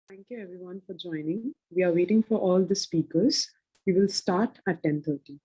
Thank you everyone for joining. We are waiting for all the speakers. We will start at 10:30.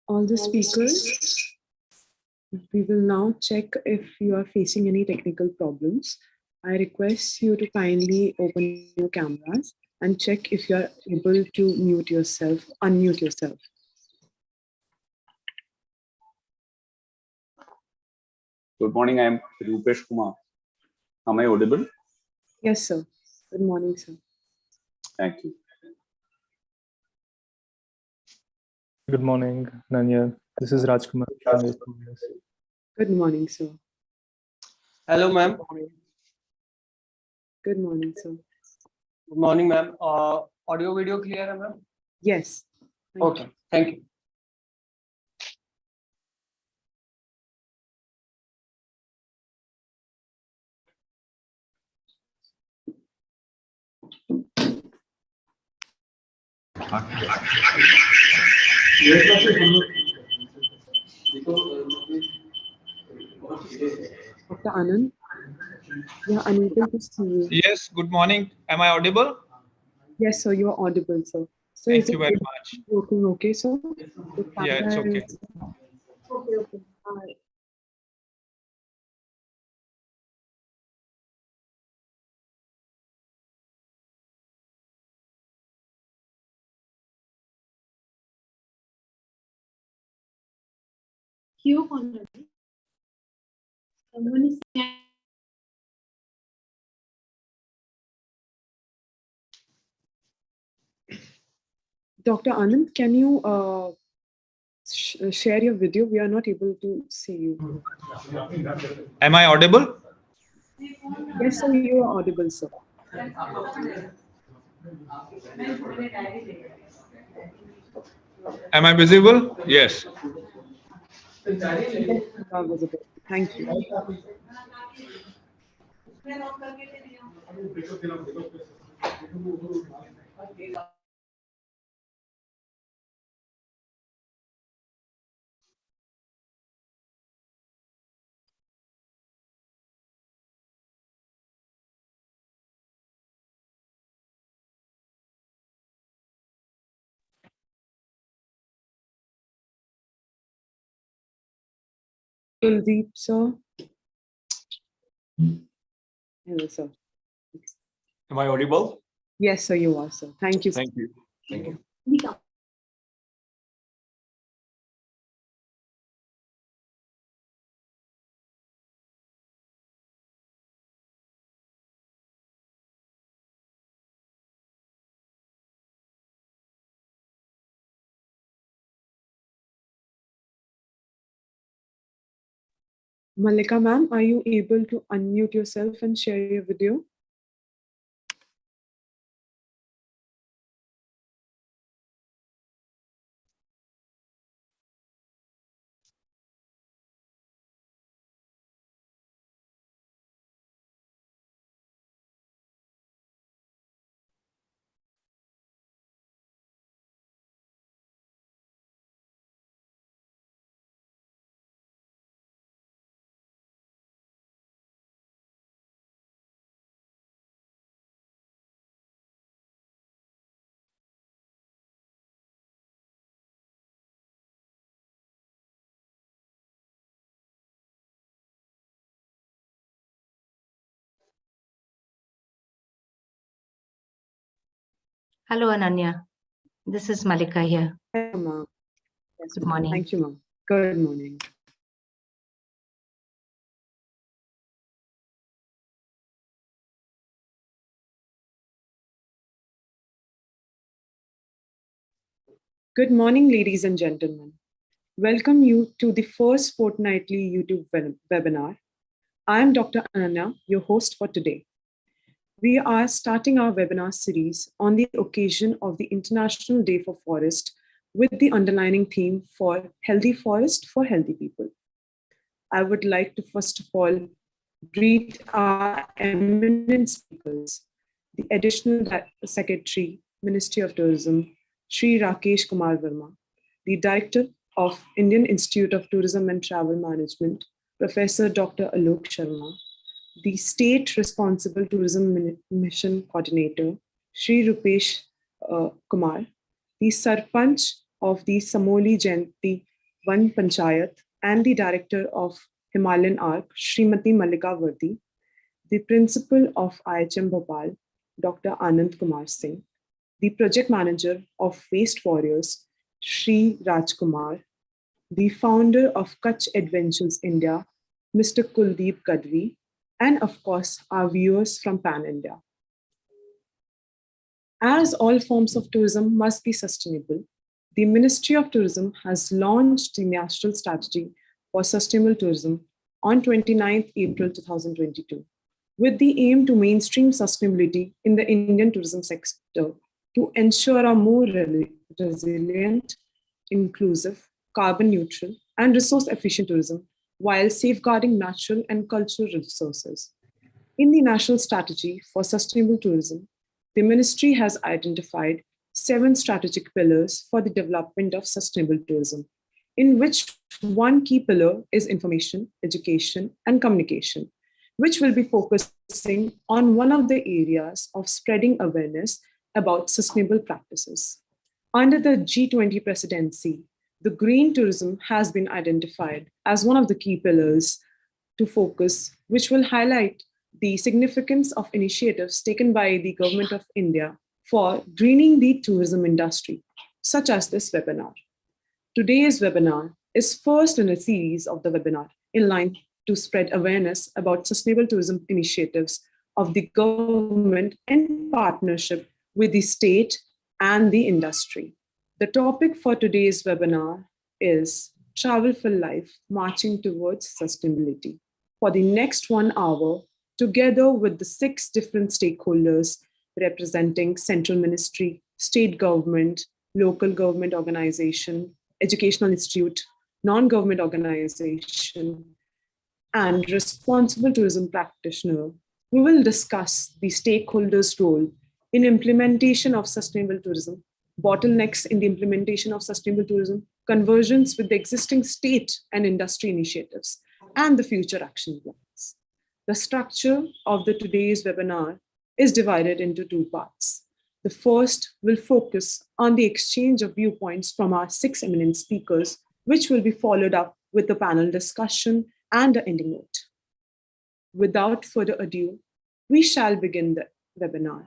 All the speakers, we will now check if you are facing any technical problems. I request you to kindly open your cameras and check if you are able to unmute yourself. Good morning, I am Rupesh Kumar. Am I audible? Yes, sir. Good morning, sir. Thank you. Good morning, Nanya. This is Rajkumar from the studios. Good morning, sir. Hello, ma'am. Good morning, sir. Good morning, ma'am. Audio video clear, ma'am? Yes. Okay. Thank you. Dr. Anand, we are unable to see you. Yes, good morning. Am I audible? Yes, sir, you are audible, sir. So Thank is you it very much. working okay, sir? Yeah, it's okay. Okay. All right. Dr. Anand, can you share your video? We are not able to see you. Am I audible? Yes, sir, you are audible, sir. Am I visible? Yes. Yes, you are visible. Thank you. Kuldeep, sir. Hello, sir. Am I audible? Yes, sir, you are, sir. Thank you. Thank you. Thank you. Malika, ma'am, are you able to unmute yourself and share your video? Hello, Ananya. This is Malika here. Hello, ma'am. Yes, Good ma'am. morning. Thank you, ma'am. Good morning. Good morning, ladies and gentlemen. Welcome you to the first fortnightly YouTube webinar. I am Dr. Ananya, your host for today. We are starting our webinar series on the occasion of the International Day for Forest with the underlining theme for Healthy Forest for Healthy People. I would like to first of all greet our eminent speakers, the Additional Secretary, Ministry of Tourism, Sri Rakesh Kumar Verma, the Director of Indian Institute of Tourism and Travel Management, Professor Dr. Alok Sharma, the State Responsible Tourism Mission Coordinator, Sri Rupesh Kumar, the Sarpanch of the Samoli Jayanti Van Panchayat, and the Director of Himalayan Arc, Srimati Mallika Vardi, the principal of IHM Bhopal, Dr. Anand Kumar Singh, the project manager of Waste Warriors, Sri Rajkumar, the founder of Kutch Adventures India, Mr. Kuldeep Gadvi, and of course, our viewers from Pan India. As all forms of tourism must be sustainable, the Ministry of Tourism has launched the National Strategy for Sustainable Tourism on 29th April 2022, with the aim to mainstream sustainability in the Indian tourism sector to ensure a more resilient, inclusive, carbon neutral, and resource efficient tourism while safeguarding natural and cultural resources. In the National Strategy for Sustainable Tourism, the Ministry has identified 7 strategic pillars for the development of sustainable tourism, in which one key pillar is information, education, and communication, which will be focusing on one of the areas of spreading awareness about sustainable practices. Under the G20 presidency, the green tourism has been identified as one of the key pillars to focus, which will highlight the significance of initiatives taken by the Government of India for greening the tourism industry, such as this webinar. Today's webinar is first in a series of the webinar in line to spread awareness about sustainable tourism initiatives of the government in partnership with the state and the industry. The topic for today's webinar is Travel for Life, Marching Towards Sustainability. For the next 1 hour, together with the 6 different stakeholders representing central ministry, state government, local government organization, educational institute, non-government organization, and responsible tourism practitioner, we will discuss the stakeholders' role in implementation of sustainable tourism, bottlenecks in the implementation of sustainable tourism, convergence with the existing state and industry initiatives, and the future action plans. The structure of today's webinar is divided into 2 parts. The first will focus on the exchange of viewpoints from our 6 eminent speakers, which will be followed up with a panel discussion and an ending note. Without further ado, we shall begin the webinar.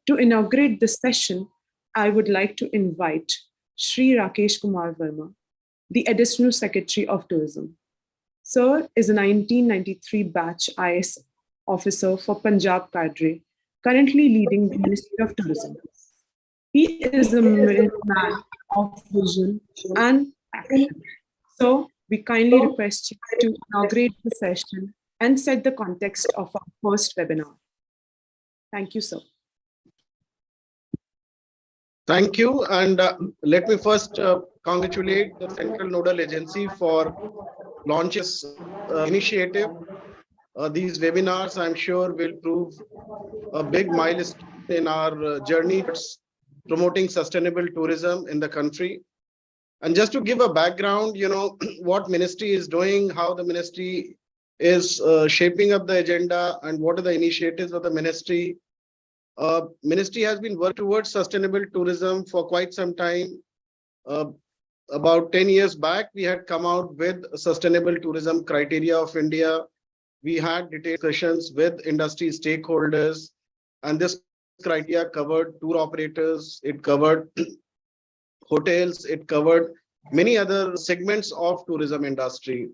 To inaugurate this session, I would like to invite Sri Rakesh Kumar Verma, the Additional Secretary of Tourism. Sir is a 1993 batch IS officer for Punjab Cadre, currently leading the Ministry of Tourism. He is a man of vision and action. So we kindly request you to inaugurate the session and set the context of our first webinar. Thank you, sir. Thank you. And let me first congratulate the Central Nodal Agency for launching this initiative. These webinars, I'm sure, will prove a big milestone in our journey towards promoting sustainable tourism in the country. And just to give a background, what ministry is doing, how the ministry is shaping up the agenda, and what are the initiatives of the ministry. Ministry has been working towards sustainable tourism for quite some time. About 10 years back, we had come out with sustainable tourism criteria of India. We had detailed discussions with industry stakeholders, and this criteria covered tour operators, it covered hotels, it covered many other segments of tourism industry.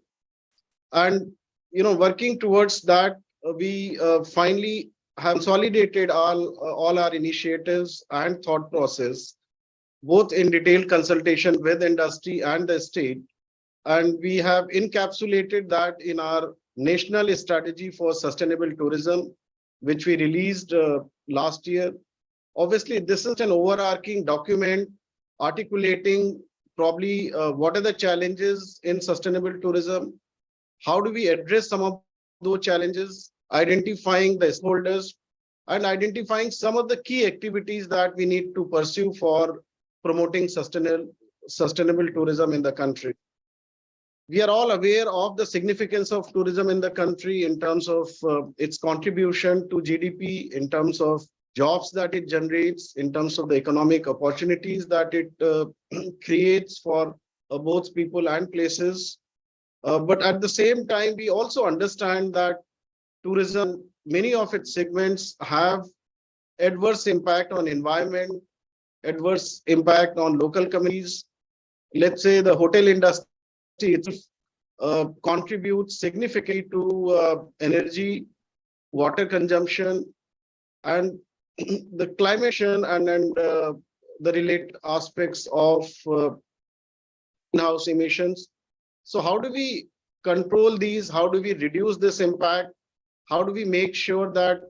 And working towards that, we finally have consolidated all our initiatives and thought process, both in detailed consultation with industry and the state. And we have encapsulated that in our National Strategy for Sustainable Tourism, which we released last year. Obviously, this is an overarching document articulating probably what are the challenges in sustainable tourism, how do we address some of those challenges, identifying the stakeholders, and identifying some of the key activities that we need to pursue for promoting sustainable tourism in the country. We are all aware of the significance of tourism in the country in terms of its contribution to GDP, in terms of jobs that it generates, in terms of the economic opportunities that it creates for both people and places. But at the same time, we also understand that tourism many of its segments have adverse impact on environment, adverse impact on local communities. Let's say the hotel industry itself contributes significantly to energy, water consumption, and the climate change and the related aspects of greenhouse emissions. So how do we control these? How do we reduce this impact? How do we make sure that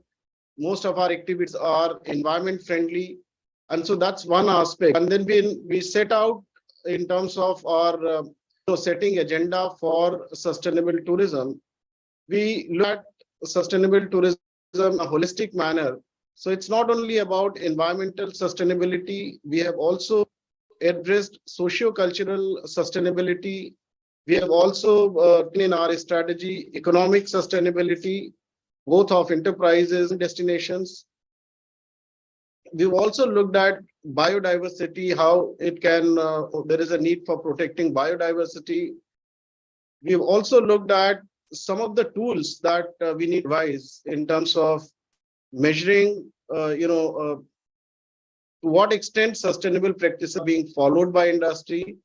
most of our activities are environment friendly? And so that's one aspect. And then we set out in terms of our setting agenda for sustainable tourism. We look at sustainable tourism in a holistic manner. So it's not only about environmental sustainability, we have also addressed socio-cultural sustainability. We have also in our strategy economic sustainability, both of enterprises and destinations. We've also looked at biodiversity, how it can, there is a need for protecting biodiversity. We've also looked at some of the tools that we need to devise in terms of measuring, to what extent sustainable practices are being followed by industry,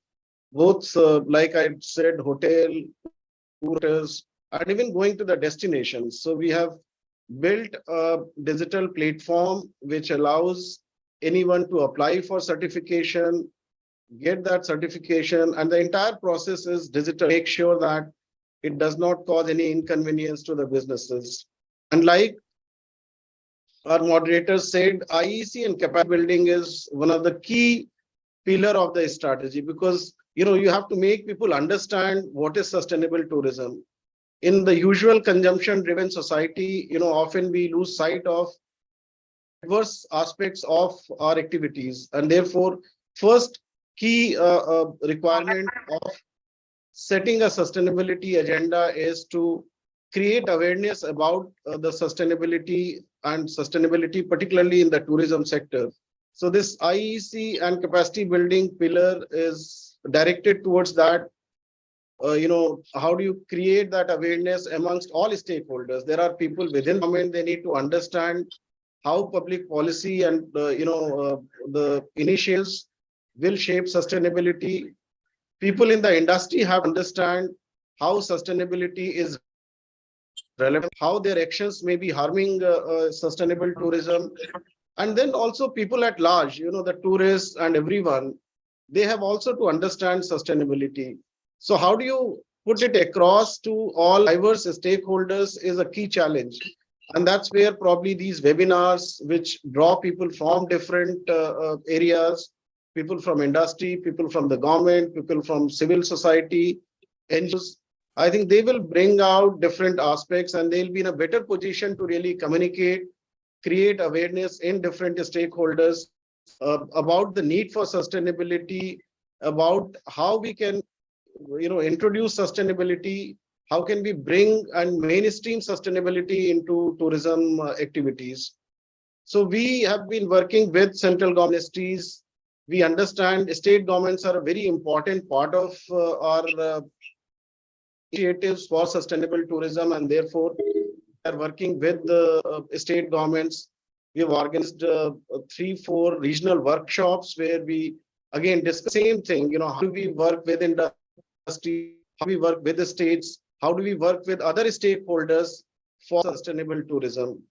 both, like I said, hotel, tours, and even going to the destinations. So we have built a digital platform which allows anyone to apply for certification, get that certification, and the entire process is digital. Make sure that it does not cause any inconvenience to the businesses. And like our moderators said, IEC and capacity building is one of the key pillar of the strategy, because you have to make people understand what is sustainable tourism. In the usual consumption driven society, often we lose sight of adverse aspects of our activities, and therefore first key requirement of setting a sustainability agenda is to create awareness about the sustainability particularly in the tourism sector. So this IEC and capacity building pillar is directed towards that. How do you create that awareness amongst all stakeholders? There are people within government, they need to understand how public policy and the initiatives will shape sustainability. People in the industry have to understand how sustainability is relevant, how their actions may be harming sustainable tourism. And then also people at large, the tourists and everyone, they have also to understand sustainability. So how do you put it across to all diverse stakeholders is a key challenge. And that's where probably these webinars, which draw people from different areas, people from industry, people from the government, people from civil society, NGOs, I think they will bring out different aspects and they'll be in a better position to really communicate, create awareness in different stakeholders about the need for sustainability, about how we can introduce sustainability, how can we bring and mainstream sustainability into tourism activities. So we have been working with central government ministries. We understand state governments are a very important part of our initiatives for sustainable tourism, and therefore we are working with the state governments. We have organized 3-4 regional workshops where we again discuss the same thing. How do we work with industry? How do we work with the states? How do we work with other stakeholders for sustainable tourism?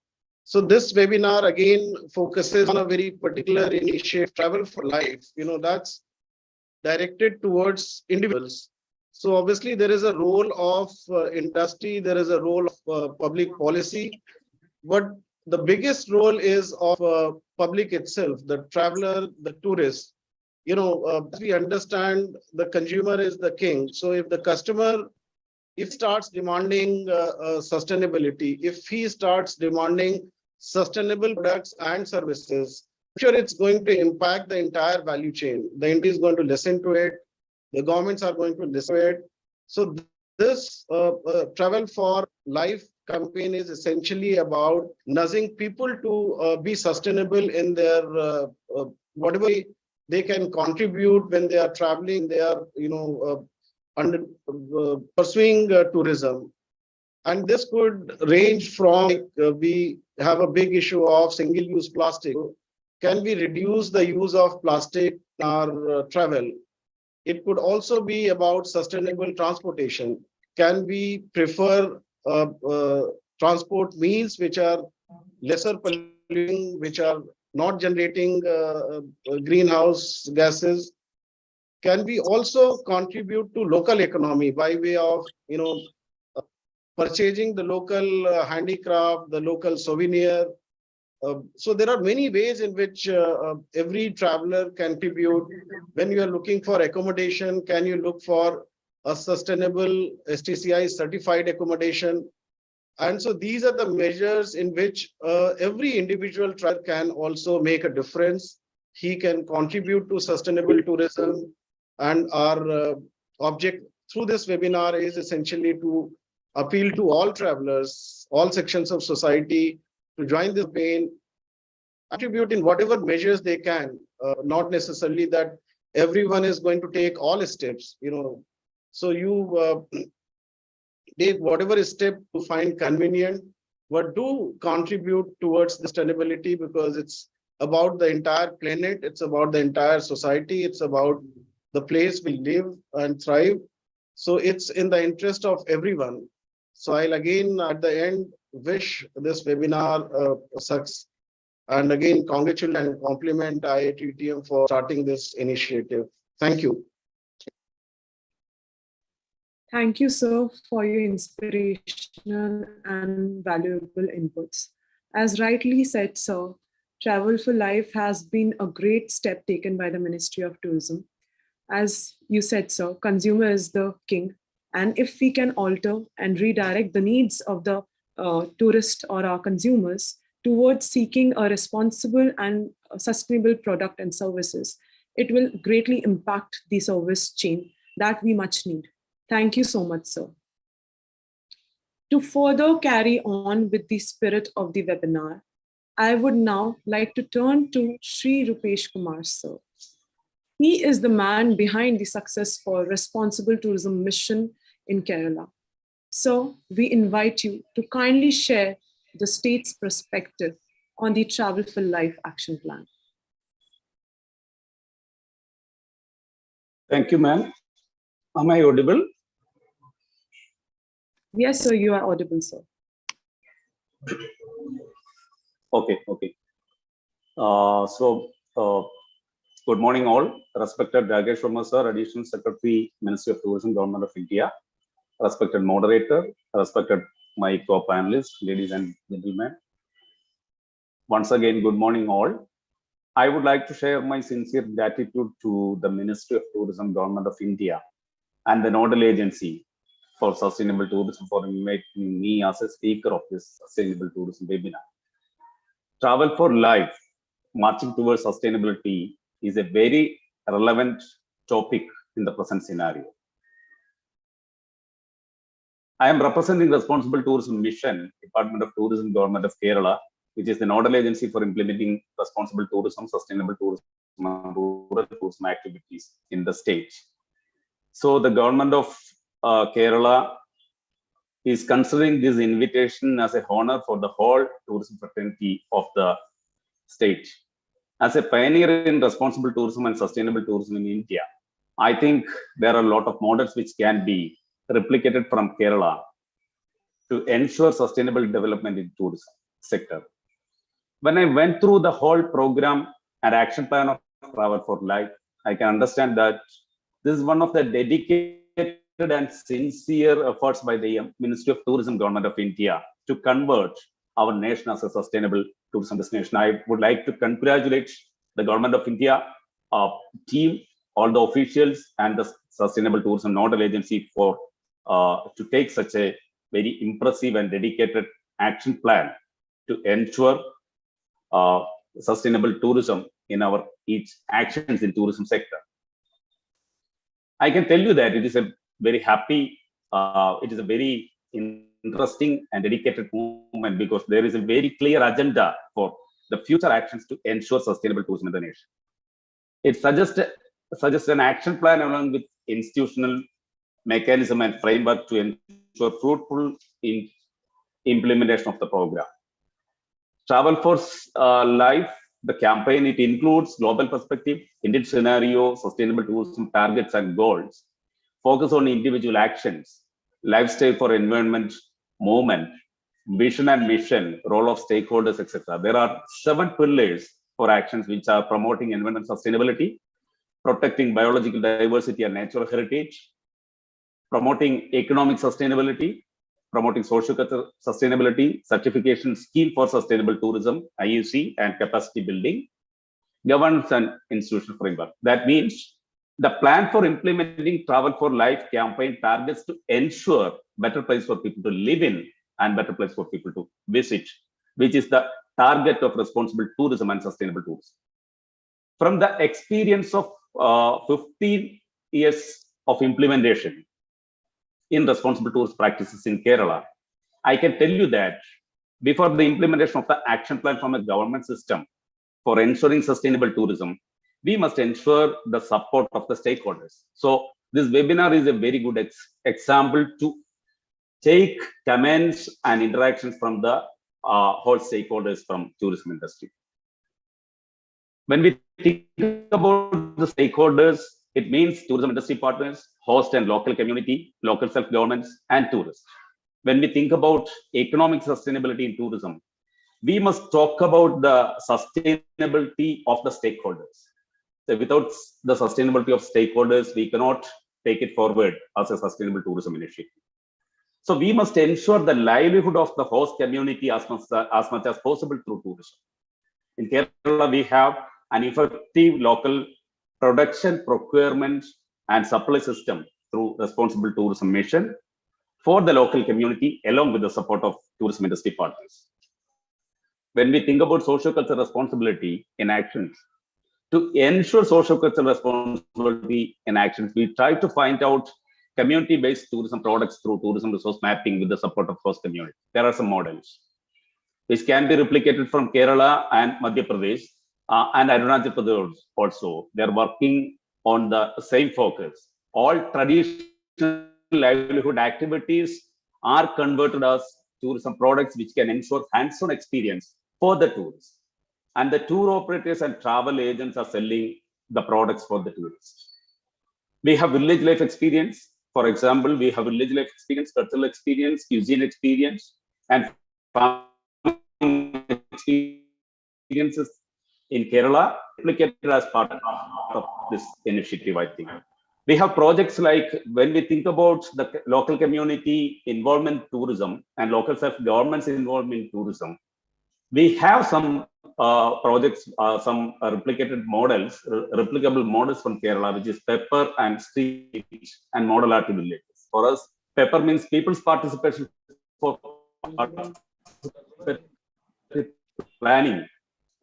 So this webinar again focuses on a very particular initiative, Travel for Life. That's directed towards individuals. So obviously there is a role of industry, there is a role of public policy, but the biggest role is of public itself, the traveler, the tourist. We understand the consumer is the king. So if the customer, if starts demanding sustainability, if he starts demanding sustainable products and services, I'm sure it's going to impact the entire value chain. The industry is going to listen to it. The governments are going to listen to it. So this Travel for Life campaign is essentially about nudging people to be sustainable in their whatever they can contribute when they are traveling, they are pursuing tourism. And this could range from we have a big issue of single-use plastic. Can we reduce the use of plastic in our travel? It could also be about sustainable transportation. Can we prefer transport means which are lesser polluting, which are not generating greenhouse gases? Can we also contribute to local economy by way of, purchasing the local handicraft, the local souvenir? So there are many ways in which every traveler can contribute. When you are looking for accommodation, can you look for a sustainable STCI certified accommodation? And so these are the measures in which every individual traveler can also make a difference. He can contribute to sustainable tourism. And our object through this webinar is essentially to appeal to all travelers, all sections of society to join this campaign, contribute in whatever measures they can, not necessarily that everyone is going to take all steps, So you take whatever step to find convenient, but do contribute towards the sustainability because it's about the entire planet, it's about the entire society, it's about the place we live and thrive. So it's in the interest of everyone. So I'll again at the end wish this webinar success. And again, congratulate and compliment IIT for starting this initiative. Thank you. Thank you, sir, for your inspirational and valuable inputs. As rightly said, sir, Travel for Life has been a great step taken by the Ministry of Tourism. As you said, sir, consumer is the king. And if we can alter and redirect the needs of the tourist or our consumers towards seeking a responsible and sustainable product and services, it will greatly impact the service chain that we much need. Thank you so much, sir. To further carry on with the spirit of the webinar, I would now like to turn to Sri Rupesh Kumar, sir. He is the man behind the success for Responsible Tourism Mission in Kerala. So we invite you to kindly share the state's perspective on the Travel for Life action plan. Thank you, ma'am. Am I audible? Yes, sir, you are audible, sir. Okay. Good morning, all. Respected Rakesh Sharma, sir, Additional Secretary, Ministry of Tourism, Government of India. Respected moderator, respected my co-panelists, ladies and gentlemen. Once again, good morning, all. I would like to share my sincere gratitude to the Ministry of Tourism, Government of India, and the nodal agency for sustainable tourism for inviting me as a speaker of this sustainable tourism webinar. Travel for Life, marching towards sustainability, is a very relevant topic in the present scenario. I am representing Responsible Tourism Mission, Department of Tourism, Government of Kerala, which is the nodal agency for implementing responsible tourism, sustainable tourism, and rural tourism activities in the state. So the government of Kerala is considering this invitation as an honor for the whole tourism fraternity of the state. As a pioneer in responsible tourism and sustainable tourism in India, I think there are a lot of models which can be replicated from Kerala to ensure sustainable development in tourism sector. When I went through the whole program and action plan of Travel for Life, I can understand that this is one of the dedicated and sincere efforts by the Ministry of Tourism, Government of India to convert our nation as a sustainable tourism destination. I would like to congratulate the Government of India team, all the officials, and the Sustainable Tourism Nodal Agency for to take such a very impressive and dedicated action plan to ensure sustainable tourism in our each actions in tourism sector. I can tell you that it is a very happy, it is a very interesting and dedicated movement because there is a very clear agenda for the future actions to ensure sustainable tourism in the nation. It suggests an action plan along with institutional mechanism and framework to ensure fruitful in implementation of the program. Travel for Life, the campaign, it includes global perspective, Indian scenario, sustainable tourism targets and goals, focus on individual actions, lifestyle for environment, movement, vision and mission, role of stakeholders, etc. There are 7 pillars for actions which are promoting environmental sustainability, protecting biological diversity and natural heritage, promoting economic sustainability, promoting social sustainability, certification scheme for sustainable tourism, IUC, and capacity building, governance and institutional framework. That means the plan for implementing Travel for Life campaign targets to ensure better place for people to live in and better place for people to visit, which is the target of responsible tourism and sustainable tourism. From the experience of 15 years of implementation in responsible tourist practices in Kerala, I can tell you that before the implementation of the action plan from a government system for ensuring sustainable tourism, we must ensure the support of the stakeholders. So this webinar is a very good example to take comments and interactions from the whole stakeholders from tourism industry. When we think about the stakeholders, it means tourism industry partners, host and local community, local self-governments, and tourists. When we think about economic sustainability in tourism, we must talk about the sustainability of the stakeholders. So without the sustainability of stakeholders, we cannot take it forward as a sustainable tourism initiative. So we must ensure the livelihood of the host community as much as possible through tourism. In Kerala, we have an effective local production, procurement, and supply system through responsible tourism mission for the local community, along with the support of tourism industry partners. When we think about social cultural responsibility in actions, to ensure social cultural responsibility in actions, we try to find out community-based tourism products through tourism resource mapping with the support of host community. There are some models which can be replicated from Kerala and Madhya Pradesh and Arunachal Pradesh also. They are working on the same focus. All traditional livelihood activities are converted as tourism products which can ensure hands-on experience for the tourists. And the tour operators and travel agents are selling the products for the tourists. We have village life experience. For example, we have village life experience, cultural experience, cuisine experience, and farming experiences in Kerala replicated as part of this initiative, I think. We have projects like when we think about the local community involvement in tourism and local self-government's involvement in tourism, we have some projects, some replicated models, replicable models from Kerala, which is Pepper and Street and Model Art Villages. For us, Pepper means people's participation for planning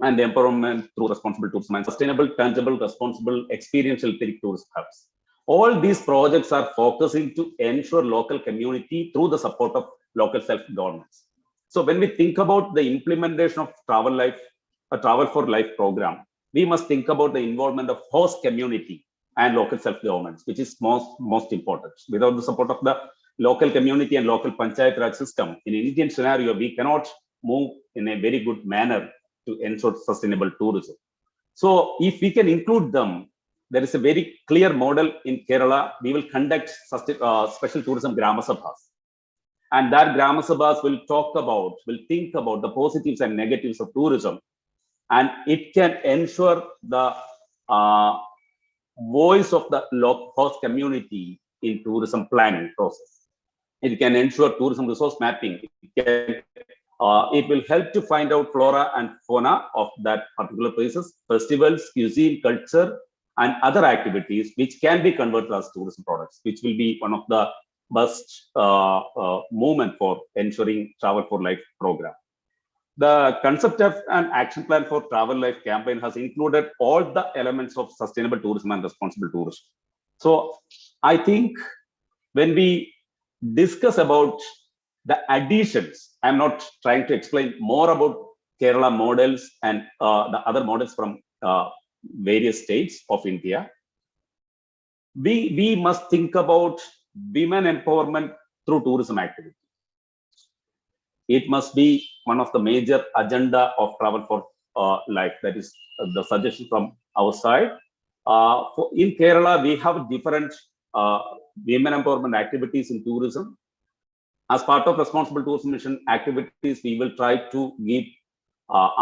and empowerment through responsible tourism and sustainable, tangible, responsible, experiential tourism hubs. All these projects are focusing to ensure local community through the support of local self-governments. So when we think about the implementation of Travel for Life program, we must think about the involvement of host community and local self-governments, which is most important. Without the support of the local community and local panchayat raj system, in an Indian scenario, we cannot move in a very good manner to ensure sustainable tourism. So if we can include them, there is a very clear model in Kerala. We will conduct special tourism Grama Sabhas. And that Grama Sabhas will think about the positives and negatives of tourism. And it can ensure the voice of the host community in tourism planning process. It can ensure tourism resource mapping. It will help to find out flora and fauna of that particular places, festivals, cuisine, culture, and other activities which can be converted as tourism products, which will be one of the best movement for ensuring Travel for Life program. The concept of an action plan for Travel Life campaign has included all the elements of sustainable tourism and responsible tourism. So I think when we discuss about the additions, I'm not trying to explain more about Kerala models and the other models from various states of India. We must think about women empowerment through tourism activity. it must be one of the major agenda of travel for life. That is the suggestion from our side. In Kerala, we have different women empowerment activities in tourism. As part of responsible tourism mission activities, we will try to give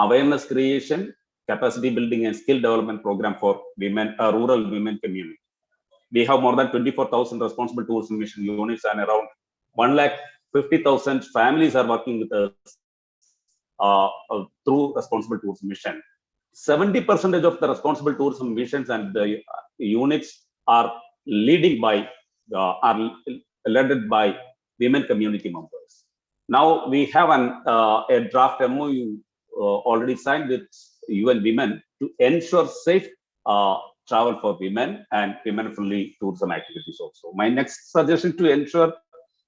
awareness creation, capacity building, and skill development program for women, rural women community. We have more than 24,000 responsible tourism mission units, and around 150,000 families are working with us through responsible tourism mission. 70% of the responsible tourism missions and the units are led by women community members. Now we have a draft MOU already signed with UN Women to ensure safe travel for women and women-friendly tourism activities also. My next suggestion to ensure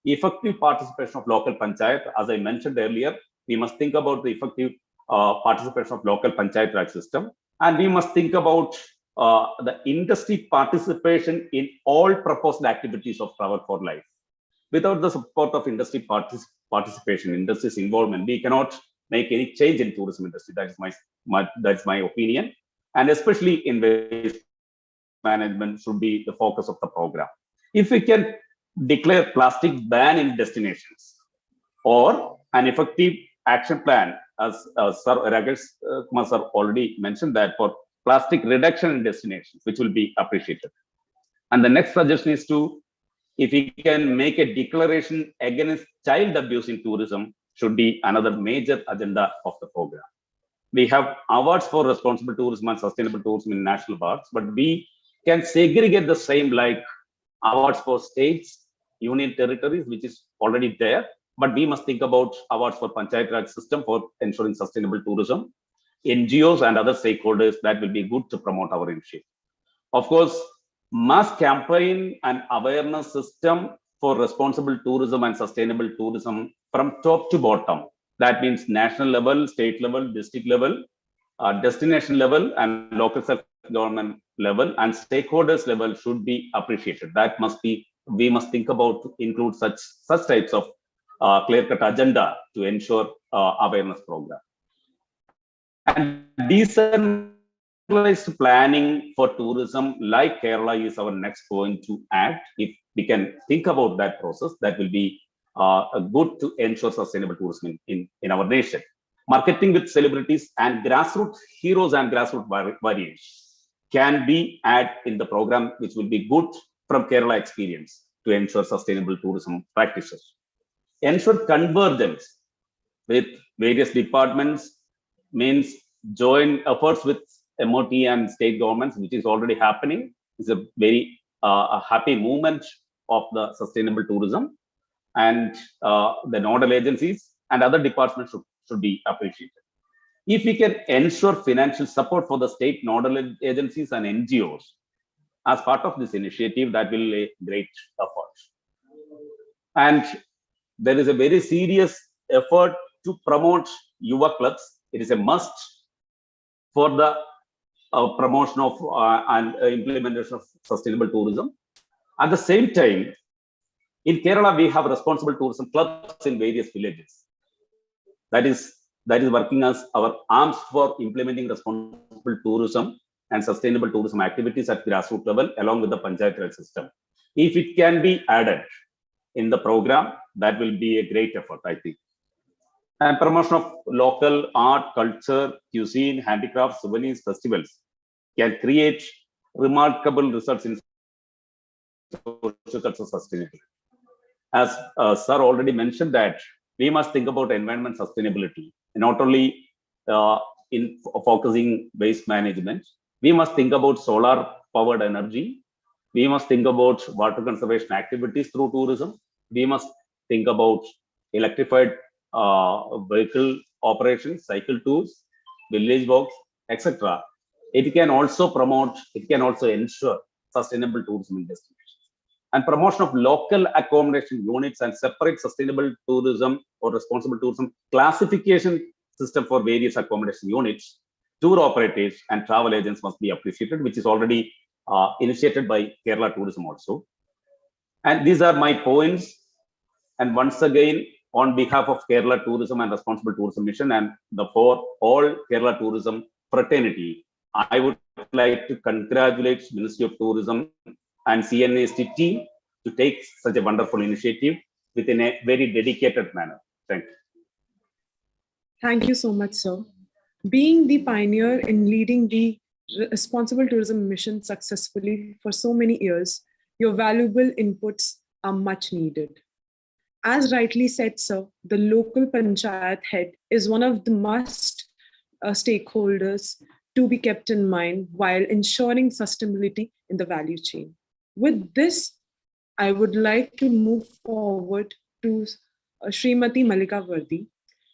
effective participation of local panchayat, as I mentioned earlier, we must think about the effective participation of local panchayat raj system, and we must think about the industry participation in all proposed activities of travel for life. Without the support of industry participation, industry's involvement, we cannot make any change in tourism industry. That's my opinion, and especially in waste management should be the focus of the program. If we can declare plastic ban in destinations or an effective action plan, as Sir Rakesh Kumar sir already mentioned, that for plastic reduction in destinations, which will be appreciated. And the next suggestion is to, if we can make a declaration against child abuse in tourism, should be another major agenda of the program. We have awards for responsible tourism and sustainable tourism in national parks, but we can segregate the same like awards for states, union territories, which is already there. But we must think about awards for Panchayat Raj system for ensuring sustainable tourism, NGOs and other stakeholders. That will be good to promote our initiative. Of course, mass campaign and awareness system for responsible tourism and sustainable tourism from top to bottom. That means national level, state level, district level, destination level, and local self-government level, and stakeholders level should be appreciated. That must be, we must think about to include such types of clear-cut agenda to ensure awareness program. And decentralized planning for tourism like Kerala is our next point to add. If we can think about that process, that will be good to ensure sustainable tourism in our nation. Marketing with celebrities and grassroots heroes and grassroots warriors can be added in the program, which will be good from Kerala experience to ensure sustainable tourism practices. Ensure convergence with various departments means join efforts with MOT and state governments, which is already happening. It's a very happy movement of the sustainable tourism, and the nodal agencies and other departments should be appreciated. If we can ensure financial support for the state nodal agencies and NGOs as part of this initiative, that will be a great effort. And there is a very serious effort to promote Yuva clubs. It is a must for the promotion of and implementation of sustainable tourism. At the same time, in Kerala, we have responsible tourism clubs in various villages. That is working as our arms for implementing responsible tourism and sustainable tourism activities at grassroots level, along with the Panchayat Raj system. If it can be added in the program, that will be a great effort, I think. And promotion of local art, culture, cuisine, handicrafts, souvenirs, festivals can create remarkable results in social sustainability. As Sir already mentioned, that we must think about environment sustainability, not only in focusing waste management. We must think about solar powered energy. We must think about water conservation activities through tourism. We must think about electrified vehicle operations, cycle tours, village walks, etc. It can also ensure sustainable tourism in destinations. And promotion of local accommodation units and separate sustainable tourism or responsible tourism classification system for various accommodation units. Tour operators and travel agents must be appreciated, which is already initiated by Kerala Tourism also. And these are my points. And once again, on behalf of Kerala Tourism and Responsible Tourism Mission and for all Kerala Tourism fraternity, I would like to congratulate Ministry of Tourism and CNAST team to take such a wonderful initiative within a very dedicated manner. Thank you. Thank you so much, sir. Being the pioneer in leading the Responsible Tourism Mission successfully for so many years, your valuable inputs are much needed. As rightly said, sir, the local panchayat head is one of the must stakeholders to be kept in mind while ensuring sustainability in the value chain. With this, I would like to move forward to Srimati Malika Vardi.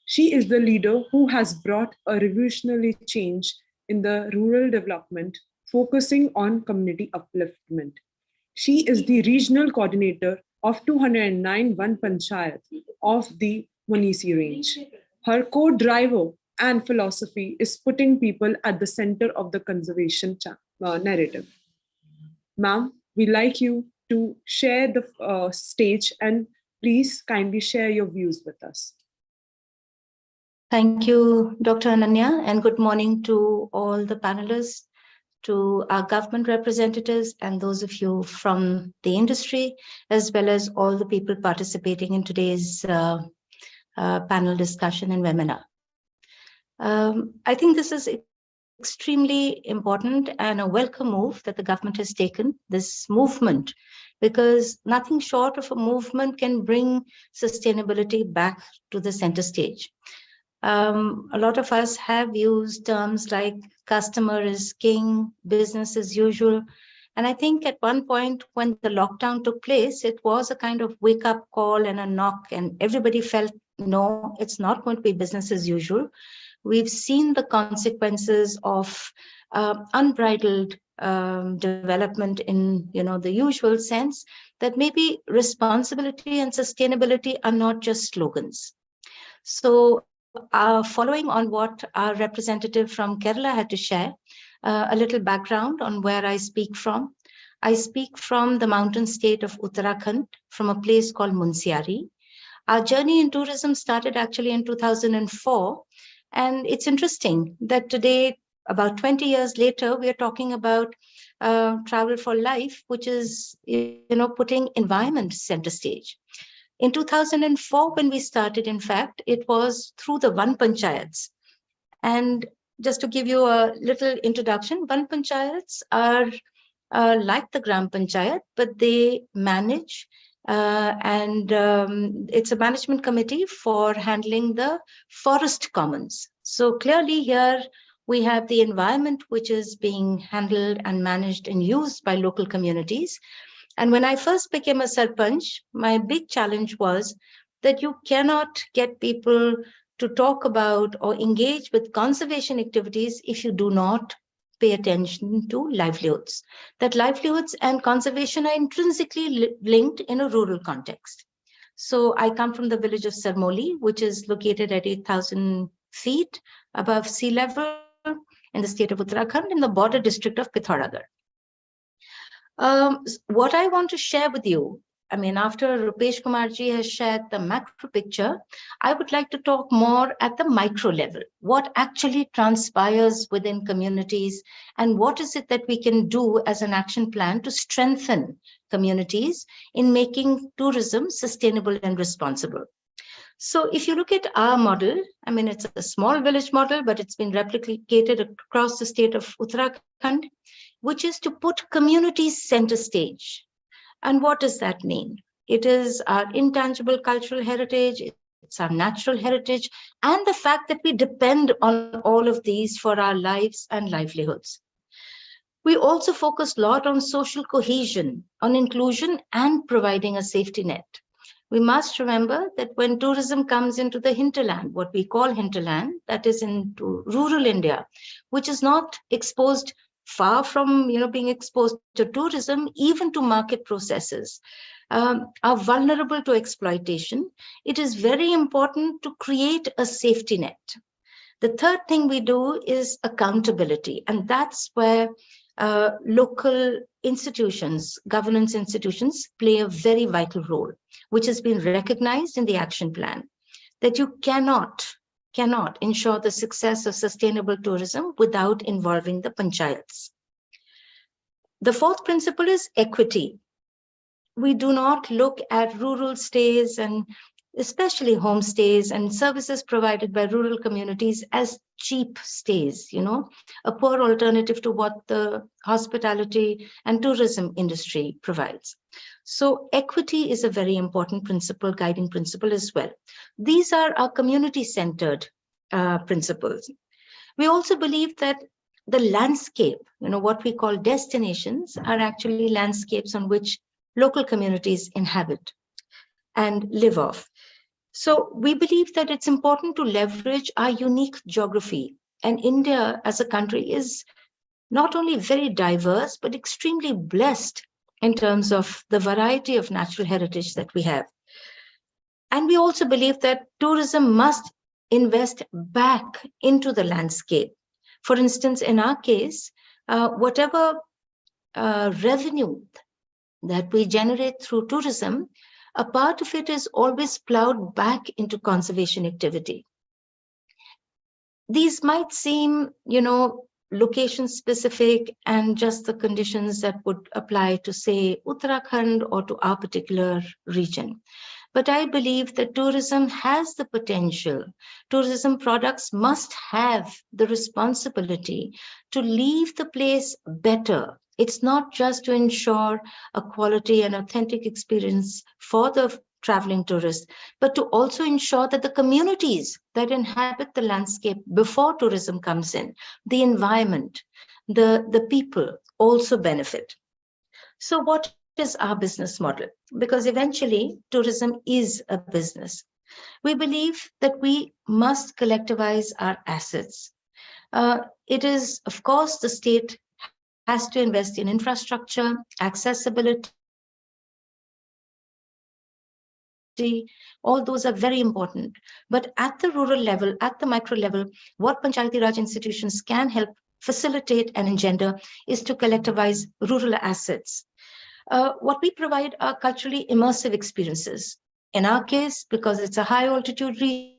She is the leader who has brought a revolutionary change in the rural development, focusing on community upliftment. She is the regional coordinator of 209 Van Panchayat of the Manisi range. Her core driver and philosophy is putting people at the center of the conservation narrative. Ma'am, we'd like you to share the stage and please kindly share your views with us. Thank you, Dr. Ananya, and good morning to all the panelists, to our government representatives, and those of you from the industry, as well as all the people participating in today's panel discussion and webinar. I think this is extremely important and a welcome move that the government has taken, this movement, because nothing short of a movement can bring sustainability back to the center stage. A lot of us have used terms like customer is king, business as usual. And I think at one point when the lockdown took place, it was a kind of wake up call and a knock, and everybody felt, no, it's not going to be business as usual. We've seen the consequences of unbridled development in the usual sense, that maybe responsibility and sustainability are not just slogans. So following on what our representative from Kerala had to share, a little background on where I speak from. I speak from the mountain state of Uttarakhand, from a place called Munsiari. Our journey in tourism started actually in 2004. And it's interesting that today, about 20 years later, we are talking about Travel for Life, which is putting environment center stage. In 2004, when we started, in fact, it was through the Van Panchayats. And just to give you a little introduction, Van Panchayats are like the Gram Panchayat, but they manage and it's a management committee for handling the forest commons. So clearly here we have the environment which is being handled and managed and used by local communities. And when I first became a sarpanch, my big challenge was that you cannot get people to talk about or engage with conservation activities if you do not pay attention to livelihoods. That livelihoods and conservation are intrinsically linked in a rural context. So I come from the village of Sarmoli, which is located at 8,000 feet above sea level in the state of Uttarakhand in the border district of Pithoragarh. What I want to share with you, after Rupesh Kumarji has shared the macro picture, I would like to talk more at the micro level. What actually transpires within communities and what is it that we can do as an action plan to strengthen communities in making tourism sustainable and responsible. So if you look at our model, it's a small village model, but it's been replicated across the state of Uttarakhand, which is to put communities center stage. And what does that mean? It is our intangible cultural heritage, it's our natural heritage, and the fact that we depend on all of these for our lives and livelihoods. We also focus a lot on social cohesion, on inclusion, and providing a safety net. We must remember that when tourism comes into the hinterland, what we call hinterland, that is into rural India, which is not exposed, far from being exposed to tourism, even to market processes, are vulnerable to exploitation. It is very important to create a safety net. The third thing we do is accountability, and that's where local institutions, governance institutions, play a very vital role, which has been recognized in the action plan, that you cannot ensure the success of sustainable tourism without involving the panchayats. The fourth principle is equity. We do not look at rural stays and especially homestays and services provided by rural communities as cheap stays, a poor alternative to what the hospitality and tourism industry provides. So equity is a very important principle, guiding principle as well. These are our community-centered principles. We also believe that the landscape, what we call destinations, are actually landscapes on which local communities inhabit and live off. So we believe that it's important to leverage our unique geography. And India as a country is not only very diverse, but extremely blessed in terms of the variety of natural heritage that we have. And we also believe that tourism must invest back into the landscape. For instance, in our case, whatever revenue that we generate through tourism, a part of it is always plowed back into conservation activity. These might seem, location specific and just the conditions that would apply to, say, Uttarakhand or to our particular region. But I believe that tourism has the potential. Tourism products must have the responsibility to leave the place better. It's not just to ensure a quality and authentic experience for the traveling tourist, but to also ensure that the communities that inhabit the landscape before tourism comes in, the environment, the people also benefit. So what is our business model? Because eventually tourism is a business. We believe that we must collectivize our assets. It is, of course, the state has to invest in infrastructure, accessibility. All those are very important. But at the rural level, at the micro level, what Panchayati Raj institutions can help facilitate and engender is to collectivize rural assets. What we provide are culturally immersive experiences. In our case, because it's a high altitude region,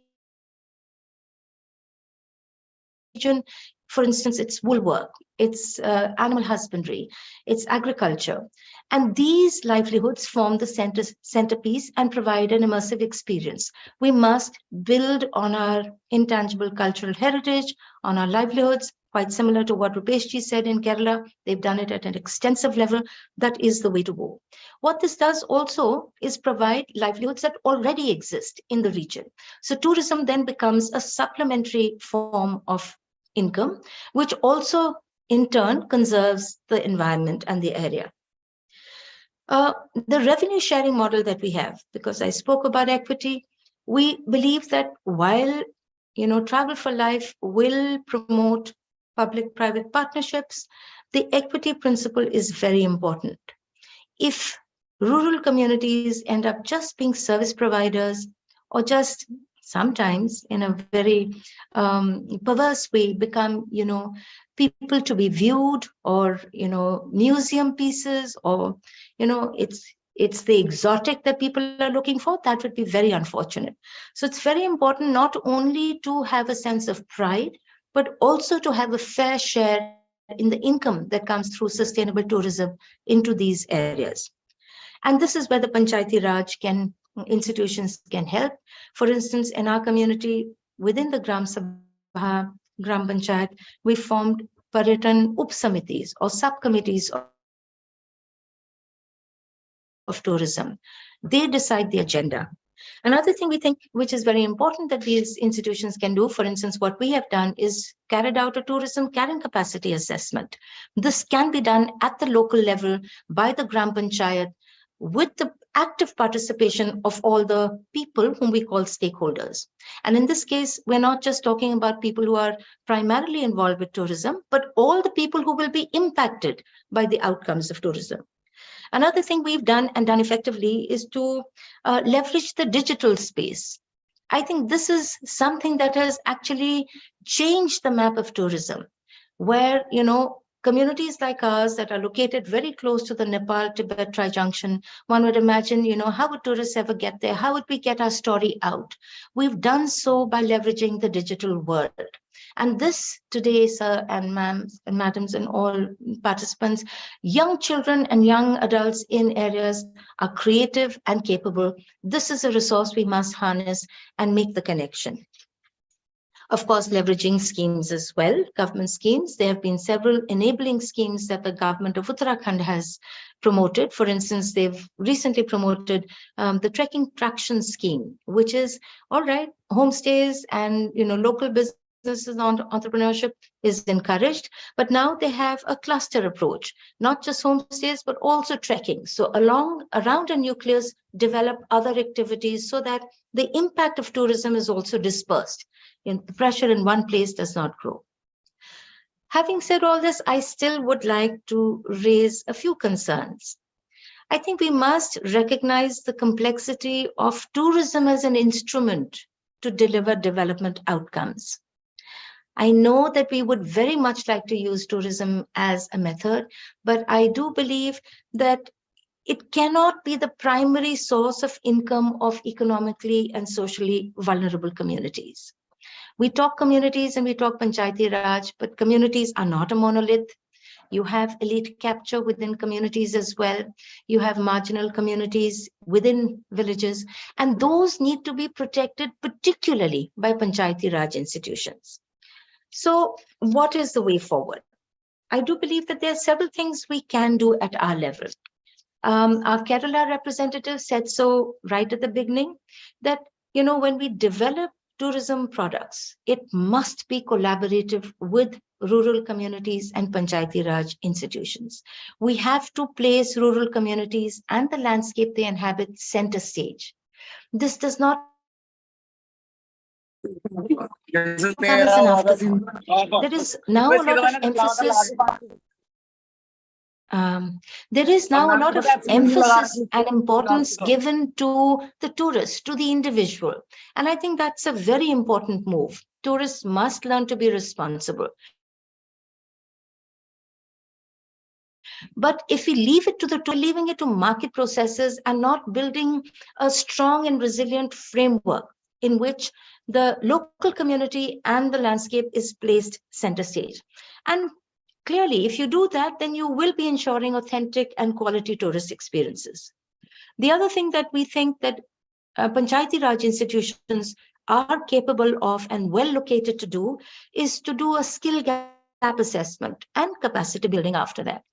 for instance, it's wool work, it's animal husbandry, it's agriculture. And these livelihoods form the centerpiece and provide an immersive experience. We must build on our intangible cultural heritage, on our livelihoods, quite similar to what Rupeshji said in Kerala. They've done it at an extensive level. That is the way to go. What this does also is provide livelihoods that already exist in the region. So tourism then becomes a supplementary form of income, which also in turn conserves the environment and the area. The revenue sharing model that we have, because I spoke about equity, we believe that while Travel for Life will promote public-private partnerships, the equity principle is very important. If rural communities end up just being service providers or just sometimes in a very perverse way become, people to be viewed or, museum pieces or, it's the exotic that people are looking for, that would be very unfortunate. So it's very important not only to have a sense of pride, but also to have a fair share in the income that comes through sustainable tourism into these areas. And this is where the Panchayati Raj institutions can help. For instance, in our community, within the Gram Sabha, Gram Panchayat, we formed Pariyatan Upsamitis or subcommittees of tourism. They decide the agenda. Another thing we think, which is very important that these institutions can do, for instance, what we have done is carried out a tourism carrying capacity assessment. This can be done at the local level by the Gram Panchayat with the active participation of all the people whom we call stakeholders. And in this case, we're not just talking about people who are primarily involved with tourism, but all the people who will be impacted by the outcomes of tourism. Another thing we've done and done effectively is to leverage the digital space. I think this is something that has actually changed the map of tourism, where, communities like ours that are located very close to the Nepal-Tibet tri-junction, one would imagine, how would tourists ever get there? How would we get our story out? We've done so by leveraging the digital world. And this today, sir and ma'ams and madams and all participants, young children and young adults in areas are creative and capable. This is a resource we must harness and make the connection. Of course, leveraging schemes as well, government schemes. There have been several enabling schemes that the government of Uttarakhand has promoted. For instance, they've recently promoted the trekking traction scheme, which is, all right, homestays and local businesses and entrepreneurship is encouraged, but now they have a cluster approach, not just homestays, but also trekking. So around a nucleus, develop other activities so that the impact of tourism is also dispersed. The pressure in one place does not grow. Having said all this, I still would like to raise a few concerns. I think we must recognize the complexity of tourism as an instrument to deliver development outcomes. I know that we would very much like to use tourism as a method, but I do believe that it cannot be the primary source of income of economically and socially vulnerable communities. We talk communities and we talk Panchayati Raj, but communities are not a monolith. You have elite capture within communities as well. You have marginal communities within villages, and those need to be protected, particularly by Panchayati Raj institutions. So what is the way forward? I do believe that there are several things we can do at our level. Our Kerala representative said so right at the beginning, that when we develop tourism products, it must be collaborative with rural communities and Panchayati Raj institutions. We have to place rural communities and the landscape they inhabit center stage. This does not come as an afterthought. There is now a lot of emphasis. There is now a lot of emphasis and importance given to the tourist, to the individual. And I think that's a very important move. Tourists must learn to be responsible. But if we leave it to leaving it to market processes and not building a strong and resilient framework in which the local community and the landscape is placed center stage. And clearly, if you do that, then you will be ensuring authentic and quality tourist experiences. The other thing that we think that Panchayati Raj institutions are capable of and well located to do is to do a skill gap assessment and capacity building after that.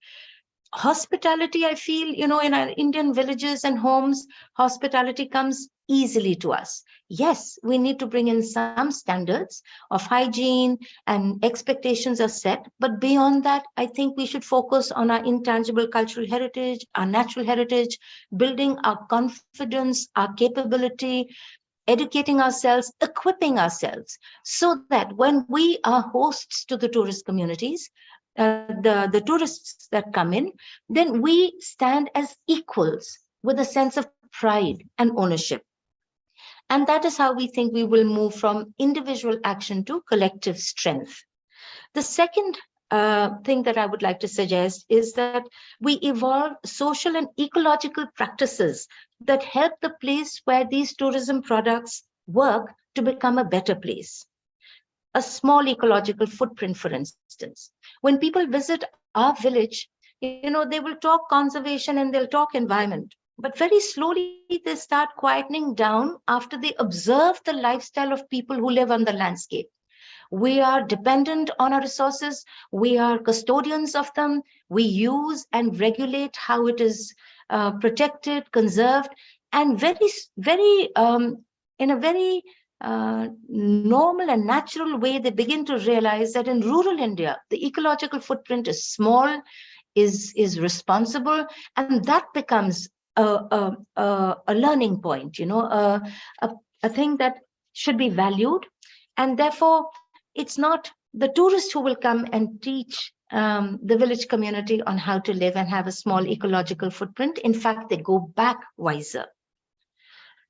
Hospitality, I feel, in our Indian villages and homes, hospitality comes easily to us. Yes, we need to bring in some standards of hygiene and expectations are set. But beyond that, I think we should focus on our intangible cultural heritage, our natural heritage, building our confidence, our capability, educating ourselves, equipping ourselves, so that when we are hosts to the tourist communities, the tourists that come in, then we stand as equals with a sense of pride and ownership. And that is how we think we will move from individual action to collective strength. The second thing that I would like to suggest is that we evolve social and ecological practices that help the place where these tourism products work to become a better place. A small ecological footprint, for instance. When people visit our village, they will talk conservation and they'll talk environment. But very slowly, they start quietening down after they observe the lifestyle of people who live on the landscape. We are dependent on our resources. We are custodians of them. We use and regulate how it is protected, conserved, and in a very normal and natural way, they begin to realize that in rural India, the ecological footprint is small, is responsible, and that becomes a learning point, a thing that should be valued. And therefore, it's not the tourist who will come and teach the village community on how to live and have a small ecological footprint. In fact, they go back wiser.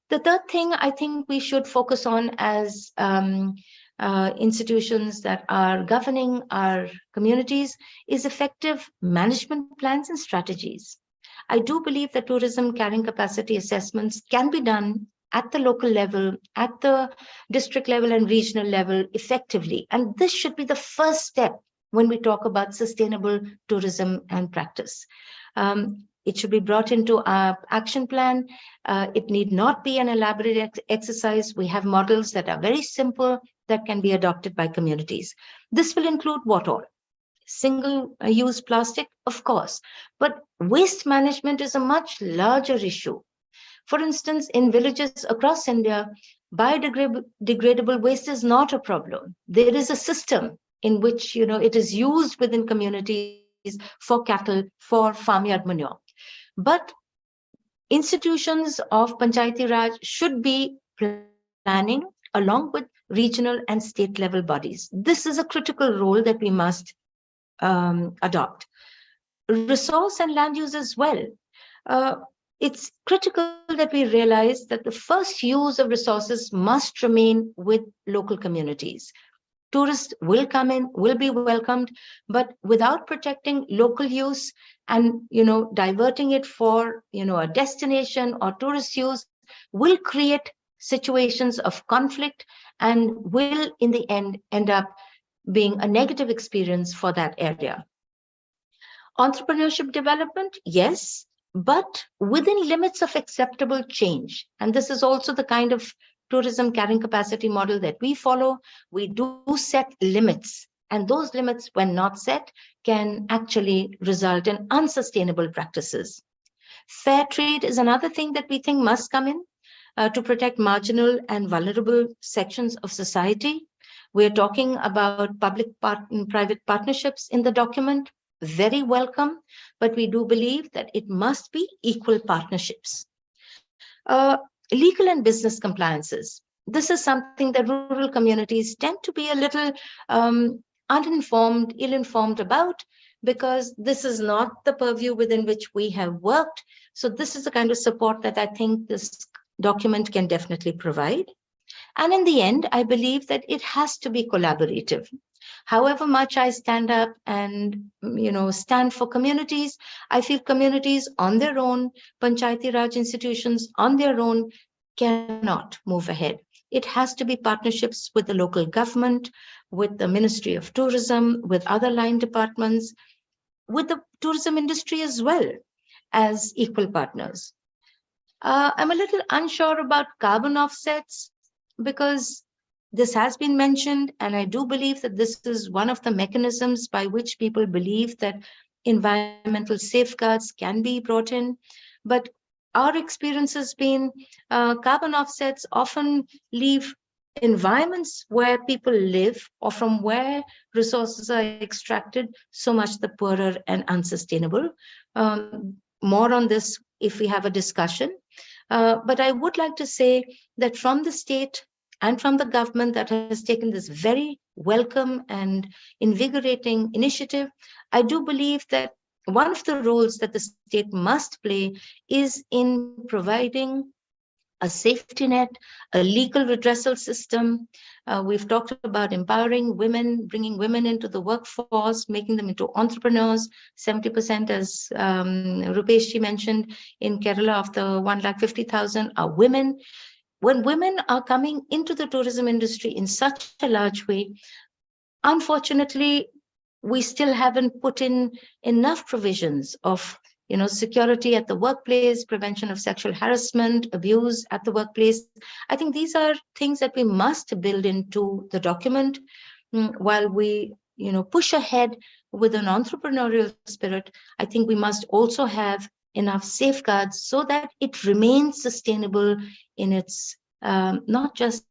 The third thing I think we should focus on as institutions that are governing our communities is effective management plans and strategies. I do believe that tourism carrying capacity assessments can be done at the local level, at the district level and regional level effectively. And this should be the first step when we talk about sustainable tourism and practice. It should be brought into our action plan. It need not be an elaborate exercise. We have models that are very simple that can be adopted by communities. This will include what all? Single-use plastic, of course, but waste management is a much larger issue. For instance, in villages across India, biodegradable waste is not a problem. There is a system in which it is used within communities for cattle, for farmyard manure. But institutions of Panchayati Raj should be planning along with regional and state level bodies. This is a critical role that we must adopt. Resource and land use as well. It's critical that we realize that the first use of resources must remain with local communities. Tourists will come in, will be welcomed, but without protecting local use and diverting it for a destination or tourist use will create situations of conflict and will in the end up being a negative experience for that area. Entrepreneurship development, yes, but within limits of acceptable change. And this is also the kind of tourism carrying capacity model that we follow. We do set limits, and those limits, when not set, can actually result in unsustainable practices. Fair trade is another thing that we think must come in to protect marginal and vulnerable sections of society. We're talking about public-private partnerships in the document. Very welcome, but we do believe that it must be equal partnerships. Legal and business compliances. This is something that rural communities tend to be a little uninformed, ill-informed about, because this is not the purview within which we have worked. So this is the kind of support that I think this document can definitely provide. And in the end, I believe that it has to be collaborative. However much I stand up and stand for communities, I feel communities on their own, Panchayati Raj institutions on their own cannot move ahead. It has to be partnerships with the local government, with the Ministry of Tourism, with other line departments, with the tourism industry as well as equal partners. I'm a little unsure about carbon offsets because this has been mentioned, and I do believe that this is one of the mechanisms by which people believe that environmental safeguards can be brought in. But our experience has been carbon offsets often leave environments where people live or from where resources are extracted so much the poorer and unsustainable. More on this if we have a discussion. But I would like to say that from the state and from the government that has taken this very welcome and invigorating initiative, I do believe that one of the roles that the state must play is in providing a safety net, a legal redressal system. We've talked about empowering women, bringing women into the workforce, making them into entrepreneurs. 70%, as Rupesh mentioned, in Kerala of the 150,000 are women. When women are coming into the tourism industry in such a large way, unfortunately, we still haven't put in enough provisions of security at the workplace, prevention of sexual harassment, abuse at the workplace. I think these are things that we must build into the document while we push ahead with an entrepreneurial spirit. I think we must also have enough safeguards so that it remains sustainable in its not just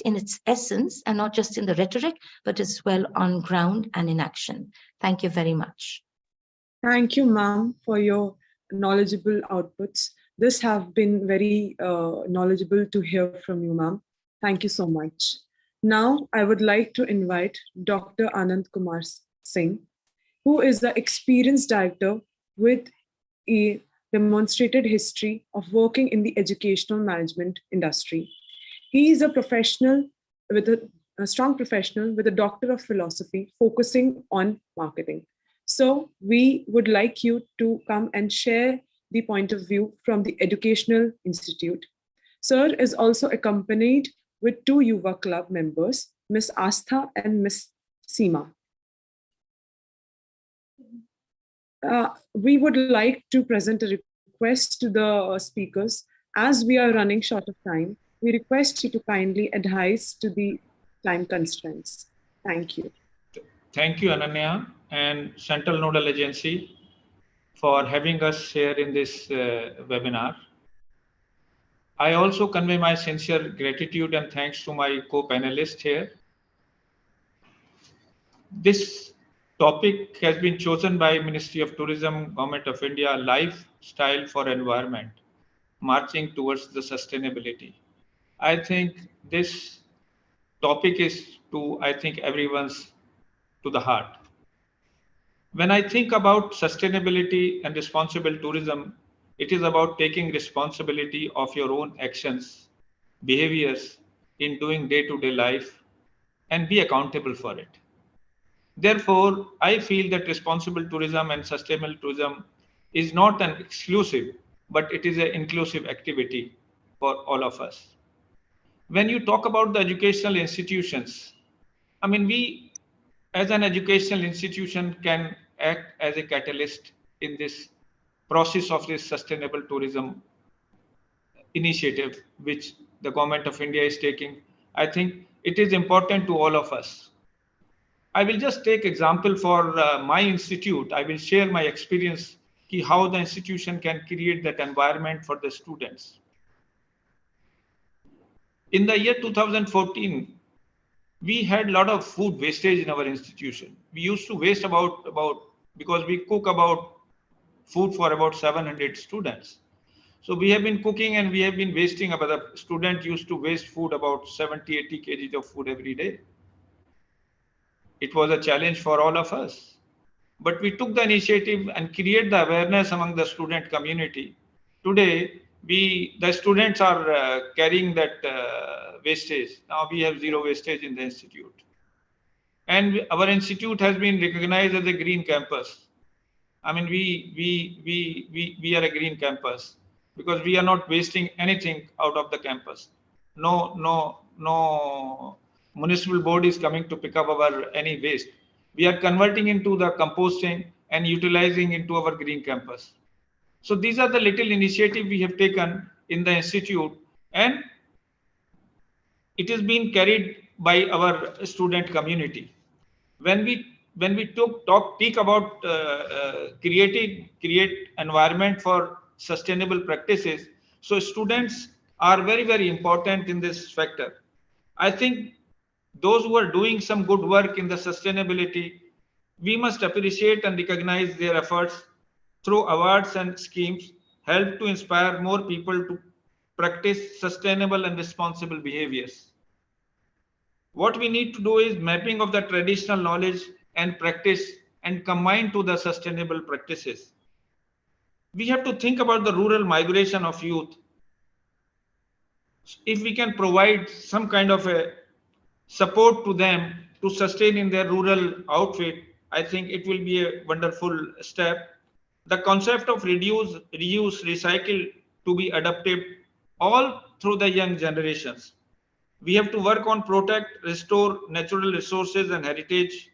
in its essence and not just in the rhetoric, but as well on ground and in action. Thank you very much. Thank you, ma'am, for your knowledgeable outputs. This have been very knowledgeable to hear from you, ma'am. Thank you so much. Now, I would like to invite Dr. Anand Kumar Singh, who is the experienced director with a demonstrated history of working in the educational management industry. He is a professional with a a strong professional with a Doctor of Philosophy focusing on marketing. So we would like you to come and share the point of view from the Educational Institute. Sir is also accompanied with two Yuva Club members, Miss Astha and Miss Seema. We would like to present a request to the speakers. As we are running short of time, we request you to kindly adhere to the time constraints. Thank you. Thank you, Ananya and Central Nodal Agency for having us here in this webinar. I also convey my sincere gratitude and thanks to my co-panelists here. This topic has been chosen by Ministry of Tourism, Government of India, LiFE Style for Environment, marching towards the sustainability. I think this topic is everyone's to the heart. When I think about sustainability and responsible tourism, it is about taking responsibility of your own actions, behaviors in doing day-to-day life and be accountable for it. Therefore, I feel that responsible tourism and sustainable tourism is not an exclusive, but it is an inclusive activity for all of us. When you talk about the educational institutions, I mean, we as an educational institution can act as a catalyst in this process of this sustainable tourism initiative, which the government of India is taking. I think it is important to all of us. I will just take example for my institute. I will share my experience how the institution can create that environment for the students. In the year 2014, we had a lot of food wastage in our institution. We used to waste because we cook about food for about 700 students. So we have been cooking and we have been wasting about the student used to waste food about 70, 80 kg of food every day. It was a challenge for all of us. But we took the initiative and create the awareness among the student community. Today, the students are carrying that wastage. Now we have zero wastage in the institute. And our institute has been recognized as a green campus. I mean, we are a green campus because we are not wasting anything out of the campus. No municipal board is coming to pick up any waste. We are converting into the composting and utilizing into our green campus. So these are the little initiative we have taken in the institute, and it is being carried by our student community. When we talk about create environment for sustainable practices, so students are very important in this factor. I think those who are doing some good work in the sustainability, we must appreciate and recognize their efforts through awards and schemes, help to inspire more people to practice sustainable and responsible behaviors. What we need to do is mapping of the traditional knowledge and practice and combine to the sustainable practices. We have to think about the rural migration of youth. If we can provide some kind of a support to them to sustain in their rural outfit, I think it will be a wonderful step. The concept of reduce, reuse, recycle to be adopted all through the young generations. We have to work on protect, restore natural resources and heritage,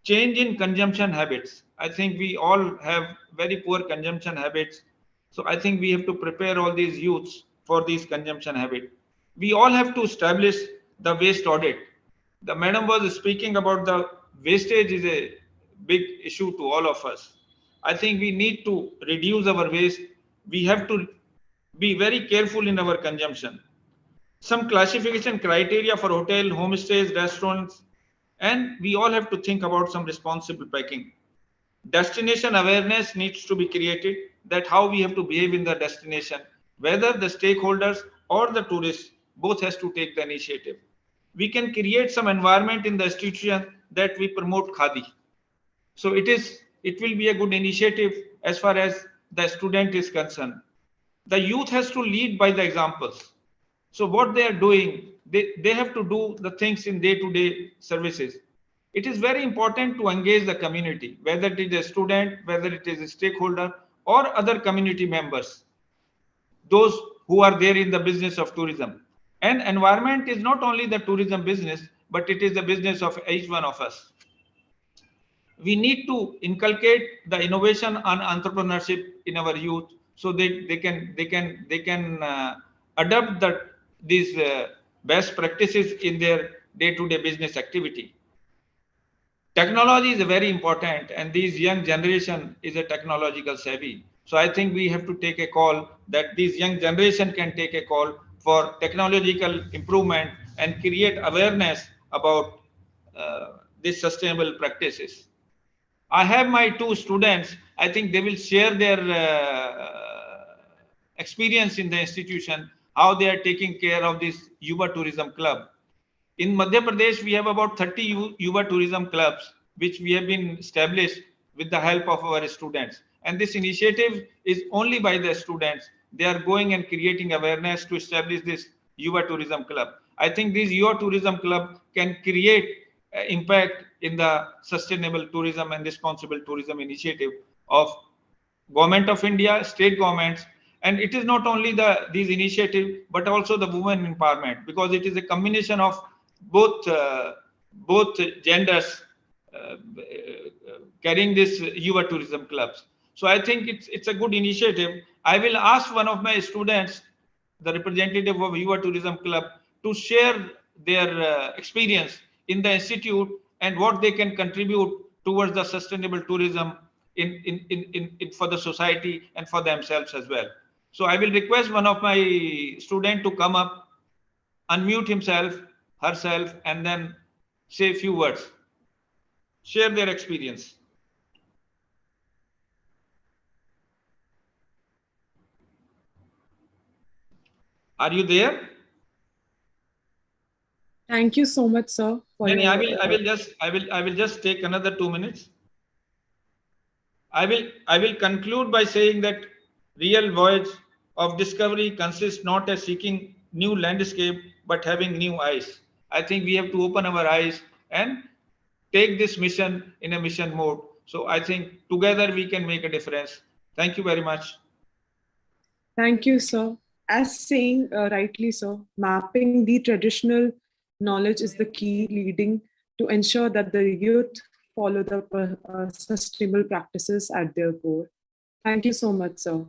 change in consumption habits. I think we all have very poor consumption habits. So I think we have to prepare all these youths for these consumption habits. We all have to establish the waste audit. The madam was speaking about the wastage is a big issue to all of us. I think we need to reduce our waste. We have to be very careful in our consumption. Some classification criteria for hotel, homestays, restaurants, and we all have to think about some responsible packing. Destination awareness needs to be created, that how we have to behave in the destination, whether the stakeholders or the tourists, both has to take the initiative. We can create some environment in the institution that we promote khadi. So it will be a good initiative as far as the student is concerned. The youth has to lead by the examples. So what they are doing, they have to do the things in day-to-day services. It is very important to engage the community, whether it is a student, whether it is a stakeholder or other community members, those who are there in the business of tourism. And environment is not only the tourism business, but it is the business of each one of us. We need to inculcate the innovation and entrepreneurship in our youth, so they can adopt these best practices in their day-to-day business activity. Technology is very important, and this young generation is a technological savvy. So I think we have to take a call that this young generation can take a call for technological improvement and create awareness about these sustainable practices. I have my two students. I think they will share their experience in the institution, how they are taking care of this Yuva Tourism Club. In Madhya Pradesh, we have about 30 Yuva Tourism Clubs, which we have been established with the help of our students. And this initiative is only by the students. They are going and creating awareness to establish this Yuva Tourism Club. I think this Yuva Tourism Club can create impact in the sustainable tourism and responsible tourism initiative of Government of India, state governments, and it is not only these initiatives but also the women empowerment, because it is a combination of both genders carrying this Yuva Tourism Clubs. So I think it's a good initiative. I will ask one of my students, the representative of Yuva Tourism Club, to share their experience in the institute and what they can contribute towards the sustainable tourism in for the society and for themselves as well. So I will request one of my students to come up, unmute himself, herself, and then say a few words, share their experience. Are you there? Thank you so much, sir. I will just take another 2 minutes. I will conclude by saying that real voyage of discovery consists not as seeking new landscape, but having new eyes. I think we have to open our eyes and take this mission in a mission mode. So I think together we can make a difference. Thank you very much. Thank you, sir. As saying rightly, sir, mapping the traditional knowledge is the key, leading to ensure that the youth follow the sustainable practices at their core. Thank you so much, sir.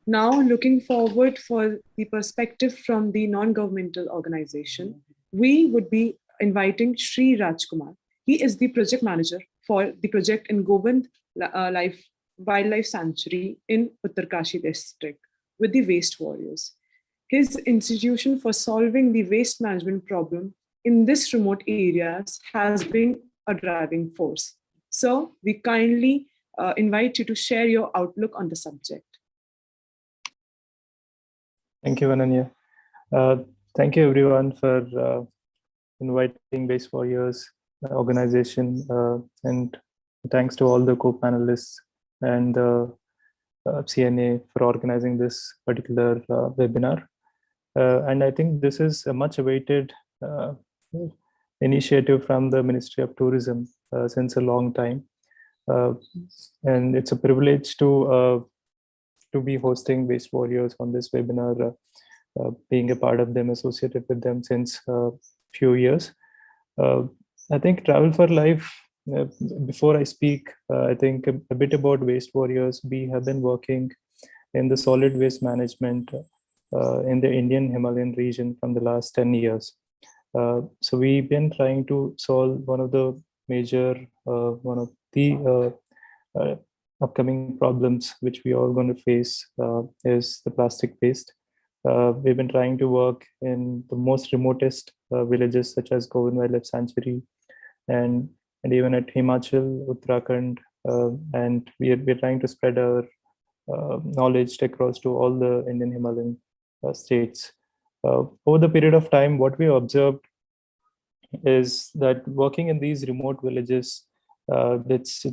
Now, looking forward for the perspective from the non-governmental organization, we would be inviting Sri Rajkumar. He is the project manager for the project in Govind Wildlife Sanctuary in Uttarkashi district with the Waste Warriors. His institution for solving the waste management problem in this remote areas has been a driving force. So we kindly invite you to share your outlook on the subject. Thank you, Ananya. Thank you everyone for inviting Waste Warriors organization, and thanks to all the co-panelists and CNA for organizing this particular webinar. And I think this is a much awaited initiative from the Ministry of Tourism since a long time. And it's a privilege to be hosting Waste Warriors on this webinar, being a part of them, associated with them since a few years. I think Travel for Life, before I speak, I think a bit about Waste Warriors. We have been working in the solid waste management in the Indian Himalayan region from the last 10 years. So we've been trying to solve one of the major, one of the upcoming problems which we are going to face is the plastic waste. We've been trying to work in the most remotest villages such as Govind Wildlife Sanctuary and even at Himachal, Uttarakhand, and we're trying to spread our knowledge across to all the Indian Himalayan states. Over the period of time, what we observed is that working in these remote villages, it's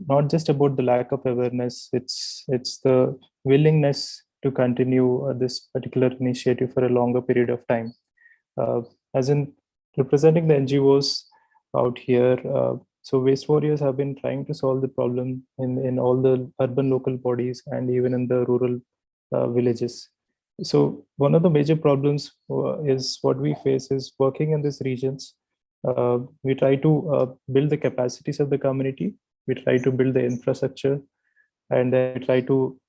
not just about the lack of awareness, it's the willingness to continue this particular initiative for a longer period of time. as in representing the NGOs out here. So Waste Warriors have been trying to solve the problem in all the urban local bodies and even in the rural villages. So one of the major problems is what we face is working in these regions. We try to build the capacities of the community. We try to build the infrastructure, and then we try to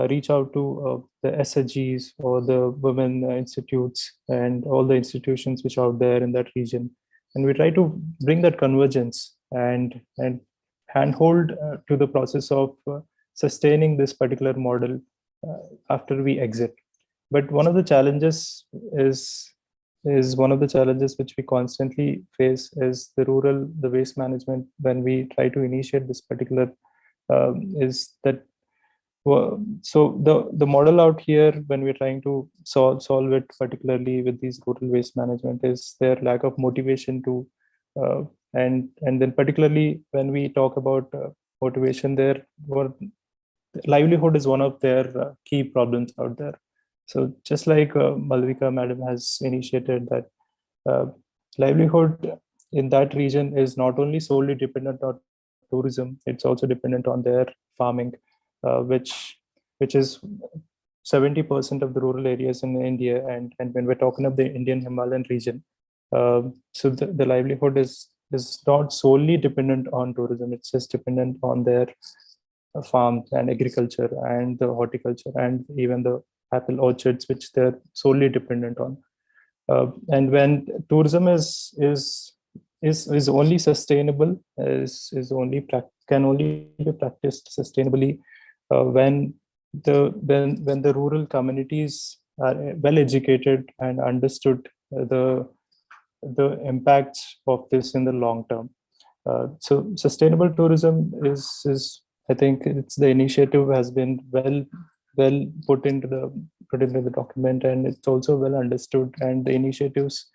reach out to the SHGs or the women institutes and all the institutions which are out there in that region. And we try to bring that convergence and handhold to the process of sustaining this particular model after we exit. But one of the challenges is one of the challenges which we constantly face is the waste management when we try to initiate this particular is that so the model out here when we're trying to solve it particularly with these rural waste management is their lack of motivation to uh, and then particularly when we talk about motivation there livelihood is one of their key problems out there. So just like Malvika madam has initiated that uh, livelihood in that region is not only solely dependent on tourism, it's also dependent on their farming, which is 70% of the rural areas in India. And when we're talking of the Indian Himalayan region, so the livelihood is not solely dependent on tourism, it's just dependent on their farms and agriculture and the horticulture and even the apple orchards, which they're solely dependent on. And when tourism is only sustainable, can only be practiced sustainably when the rural communities are well educated and understood the impacts of this in the long term. So sustainable tourism is I think it's the initiative has been well put into the document, and it's also well understood, and the initiatives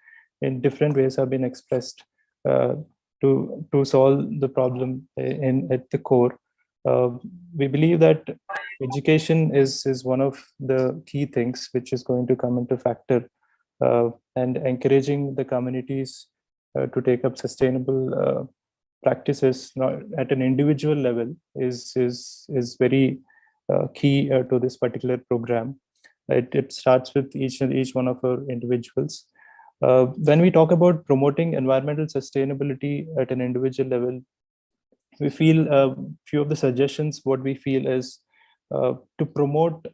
in different ways have been expressed uh, to solve the problem in at the core. uh, we believe that education is one of the key things which is going to come into factor, and encouraging the communities to take up sustainable practices not at an individual level is very key to this particular program. It starts with each one of our individuals. When we talk about promoting environmental sustainability at an individual level, we feel few of the suggestions what we feel is to promote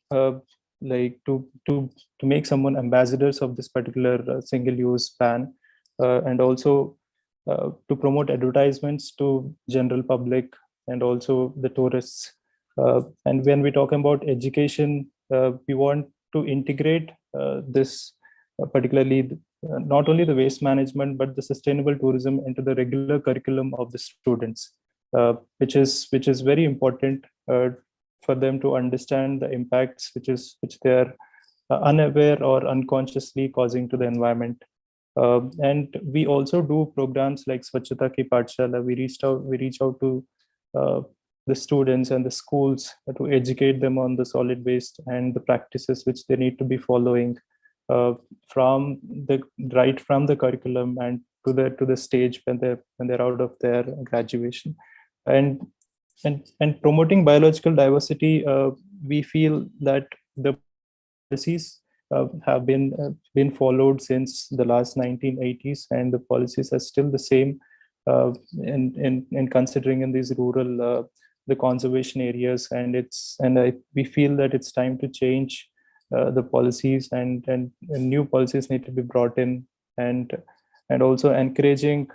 like to make someone ambassadors of this particular single use ban, and also to promote advertisements to general public and also the tourists. And when we talk about education, we want to integrate this particularly not only the waste management but the sustainable tourism into the regular curriculum of the students, which is very important for them to understand the impacts which they are unaware or unconsciously causing to the environment. And we also do programs like Swachhata Ki Pathshala. We reach out to the students and the schools to educate them on the solid waste and the practices which they need to be following uh, from the curriculum and to the stage when they're out of their graduation. And and and promoting biological diversity, we feel that the policies have been followed since the last 1980s, and the policies are still the same in considering in these rural the conservation areas. We feel that it's time to change the policies, and new policies need to be brought in, and also encouraging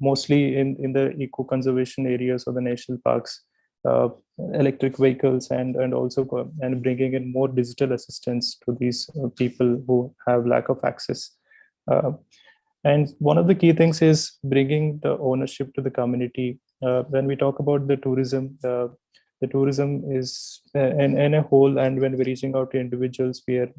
mostly in the eco conservation areas or the national parks, uh, electric vehicles, and also and bringing in more digital assistance to these people who have lack of access. Uh, and one of the key things is bringing the ownership to the community. When we talk about the tourism is in a whole, and when we're reaching out to individuals, we are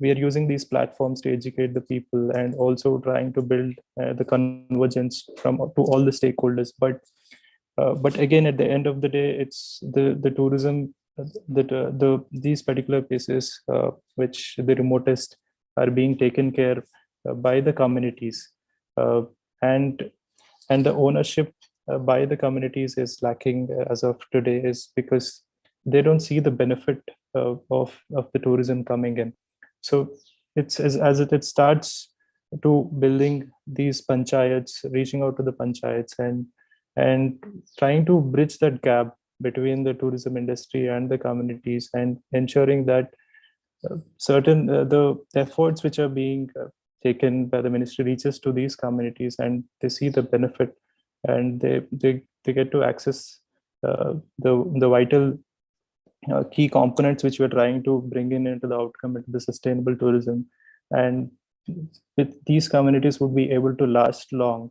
using these platforms to educate the people and also trying to build the convergence from to all the stakeholders. But again, at the end of the day, it's the tourism that these particular places which the remotest are being taken care by the communities, and the ownership by the communities is lacking as of today, is because they don't see the benefit of the tourism coming in. So it's as it starts to building these panchayats, reaching out to the panchayats, and trying to bridge that gap between the tourism industry and the communities, and ensuring that certain the efforts which are being taken by the ministry reaches to these communities, and they see the benefit, and they get to access the vital key components which we're trying to bring in into the outcome, into the sustainable tourism. And these communities would be able to last long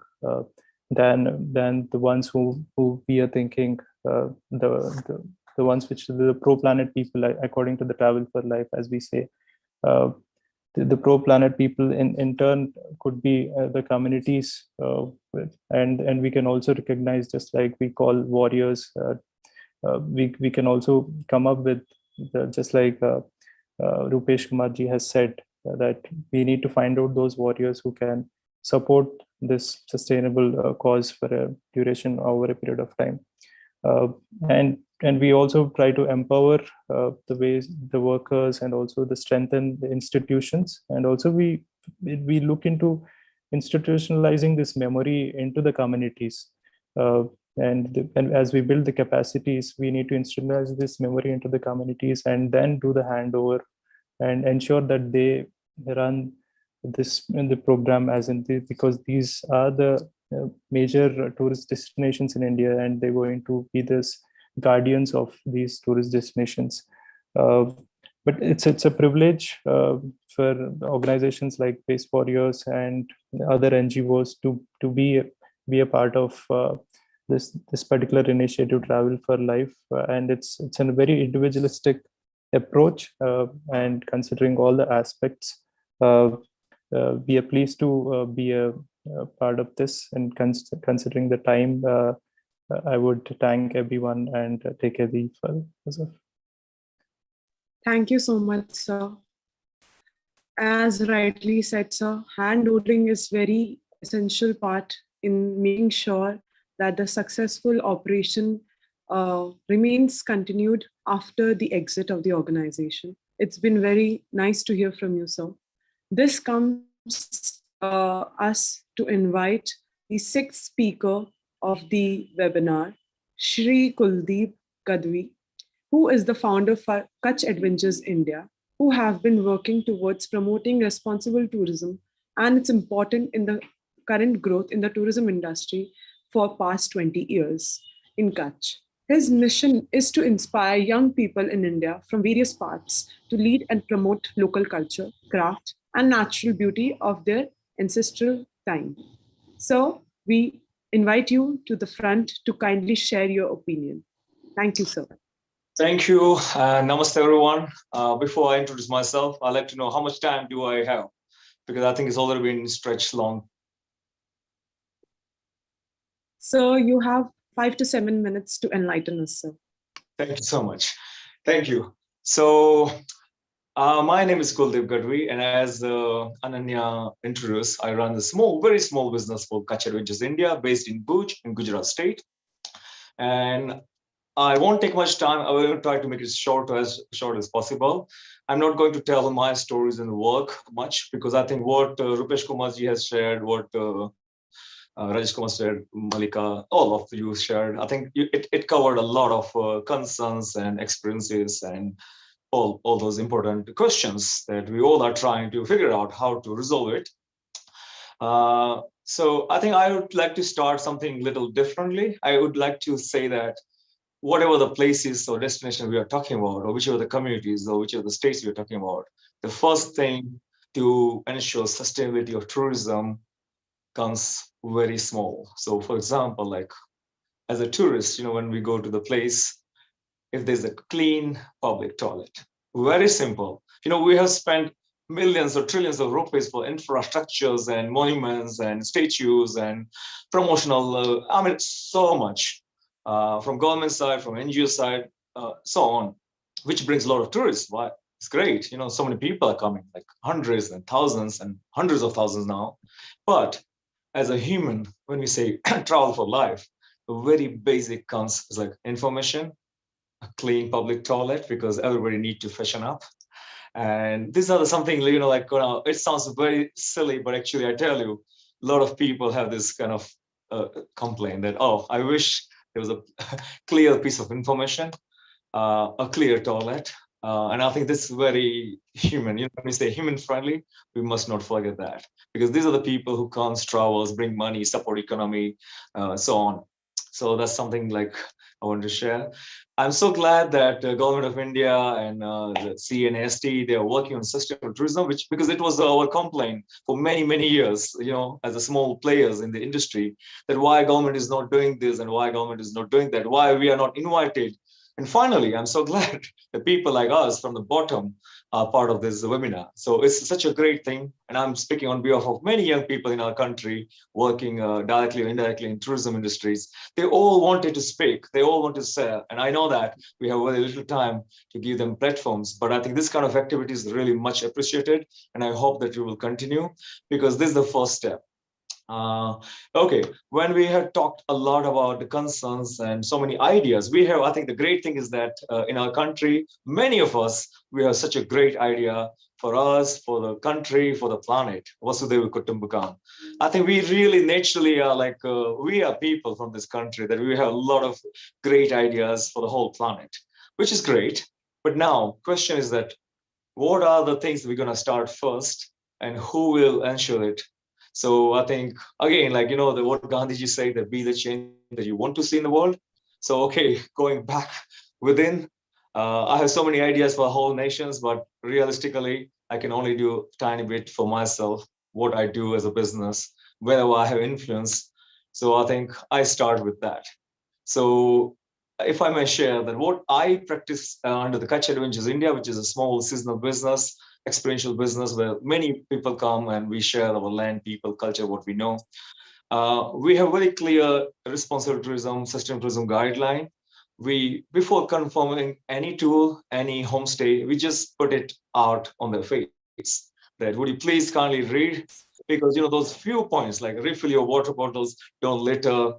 than the ones who we are thinking, the ones which the pro-planet people, according to the Travel for Life, as we say. The pro-planet people in turn could be the communities, and we can also recognize, just like we call warriors, we can also come up with just like Rupesh Kumarji has said, that we need to find out those warriors who can support this sustainable cause for a duration over a period of time. And we also try to empower the workers, and also the strengthen the institutions, and also we look into institutionalizing this memory into the communities, and as we build the capacities, we need to institutionalize this memory into the communities, and then do the handover and ensure that they run this in the program as in because these are the major tourist destinations in India, and they're going to be this guardians of these tourist destinations. But it's a privilege for organizations like Waste Warriors and other NGOs to be a part of this particular initiative, Travel for Life, and it's a very individualistic approach, and considering all the aspects, we are pleased to be a part of this, and considering the time, I would thank everyone and take a leave. Thank you so much, sir. As rightly said, sir, hand holding is very essential part in making sure that the successful operation remains continued after the exit of the organization. It's been very nice to hear from you, sir. This comes us to invite the sixth speaker of the webinar, Shri Kuldeep Gadvi, who is the founder for Kutch Adventures India, who have been working towards promoting responsible tourism and its important in the current growth in the tourism industry for past 20 years in Kutch. His mission is to inspire young people in India from various parts to lead and promote local culture, craft, and natural beauty of their ancestral time. So we invite you to the front to kindly share your opinion. Thank you, sir. Thank you. Namaste, everyone. Before I introduce myself, I'd like to know how much time do I have? Because I think it's already been stretched long. So you have 5 to 7 minutes to enlighten us, sir. Thank you so much. Thank you. So my name is Kuldeep Gadvi, and as Ananya introduced, I run a very small business called Kutch Adventures India, based in Bhuj in Gujarat state. And I won't take much time. I will try to make it short as possible. I'm not going to tell my stories and work much, because I think what Rupesh Kumarji has shared, what Rajesh Kumar shared, Malika, all of you shared, I think it covered a lot of concerns and experiences and all those important questions that we all are trying to figure out how to resolve it. So I think I would like to start something a little differently. I would like to say that whatever the places or destination we are talking about, or whichever the communities or whichever the states we are talking about, the first thing to ensure sustainability of tourism comes very small. So for example, like as a tourist, when we go to the place, if there's a clean public toilet, very simple. We have spent millions or trillions of rupees for infrastructures and monuments and statues and promotional, so much from government side, from NGO side, so on, which brings a lot of tourists. It's great. So many people are coming, like hundreds and thousands and hundreds of thousands now. But as a human, when we say travel for life, the very basic comes is like information, a clean public toilet, because everybody need to freshen up. And these are something, it sounds very silly, but actually I tell you, a lot of people have this kind of complaint that, oh, I wish there was a clear piece of information, a clear toilet. And I think this is very human. When we say human friendly, we must not forget that, because these are the people who comes, travels, bring money, support economy, so on. So that's something like I want to share. I'm so glad that the government of India and the CNST, they are working on sustainable tourism, which, because it was our complaint for many, many years, as a small players in the industry, that why government is not doing this and why government is not doing that, why we are not invited. And finally, I'm so glad that people like us from the bottom are part of this webinar. So it's such a great thing. And I'm speaking on behalf of many young people in our country working directly or indirectly in tourism industries. They all wanted to speak. They all want to share. And I know that we have very little time to give them platforms, but I think this kind of activity is really much appreciated. And I hope that we will continue, because this is the first step. Okay, when we had talked a lot about the concerns and so many ideas, I think the great thing is that in our country, many of us, we have such a great idea for us, for the country, for the planet. Vasudhaiva Kutumbakam. I think we really naturally are like, we are people from this country, that we have a lot of great ideas for the whole planet, which is great. But now, question is that, what are the things we're going to start first, and who will ensure it? So I think, again, what Gandhiji said, that be the change that you want to see in the world. So, okay, going back within, I have so many ideas for whole nations, but realistically, I can only do a tiny bit for myself, what I do as a business, wherever I have influence. So I think I start with that. So if I may share that what I practice under the Kutch Adventures India, which is a small seasonal business, experiential business where many people come and we share our land, people, culture, what we know. We have very clear responsible tourism, sustainable tourism guideline. Before confirming any tour, any homestay, we just put it out on their face. That would you please kindly read, because those few points, like refill your water bottles, don't litter,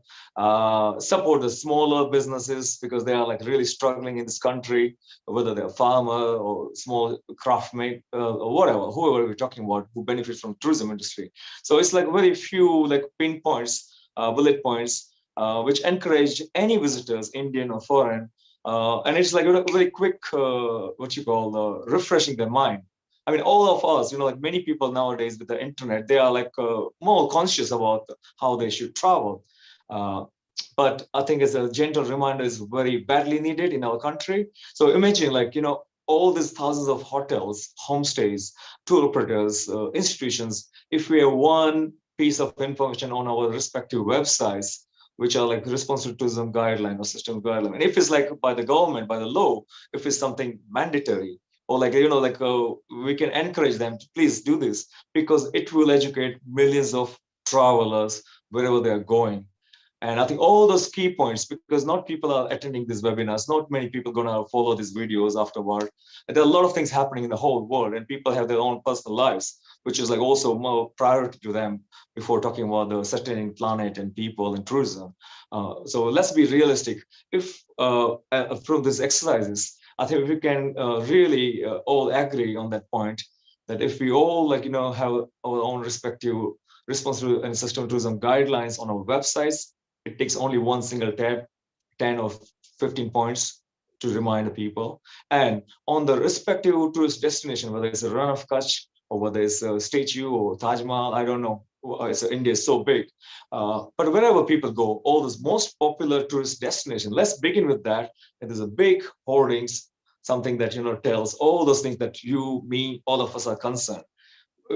support the smaller businesses, because they are like really struggling in this country, whether they're a farmer or small craftmate or whatever, whoever we're talking about, who benefit from tourism industry. So it's like very few like pinpoints, bullet points, which encourage any visitors, Indian or foreign, and it's like a very quick, refreshing their mind. I mean, all of us, like many people nowadays with the internet, they are like more conscious about how they should travel. But I think as a gentle reminder is very badly needed in our country. So imagine all these thousands of hotels, homestays, tour operators, institutions, if we have one piece of information on our respective websites, which are like responsible tourism guideline or system guideline. And if it's like by the government, by the law, if it's something mandatory, or we can encourage them to please do this, because it will educate millions of travelers wherever they are going. And I think all those key points, because not people are attending these webinars, not many people going to follow these videos afterward. And there are a lot of things happening in the whole world, and people have their own personal lives, which is like also more priority to them before talking about the sustaining planet and people and tourism. So let's be realistic. If from these exercises, I think we can really all agree on that point, that if we all have our own respective responsible and sustainable tourism guidelines on our websites, it takes only one single tab, 10 or 15 points to remind the people. And on the respective tourist destination, whether it's a Run of Kutch or whether it's a statue or Taj Mahal, I don't know. India is so big. But wherever people go, all those most popular tourist destinations, let's begin with that. And there's a big hoardings, something that tells all those things that you, me, all of us are concerned.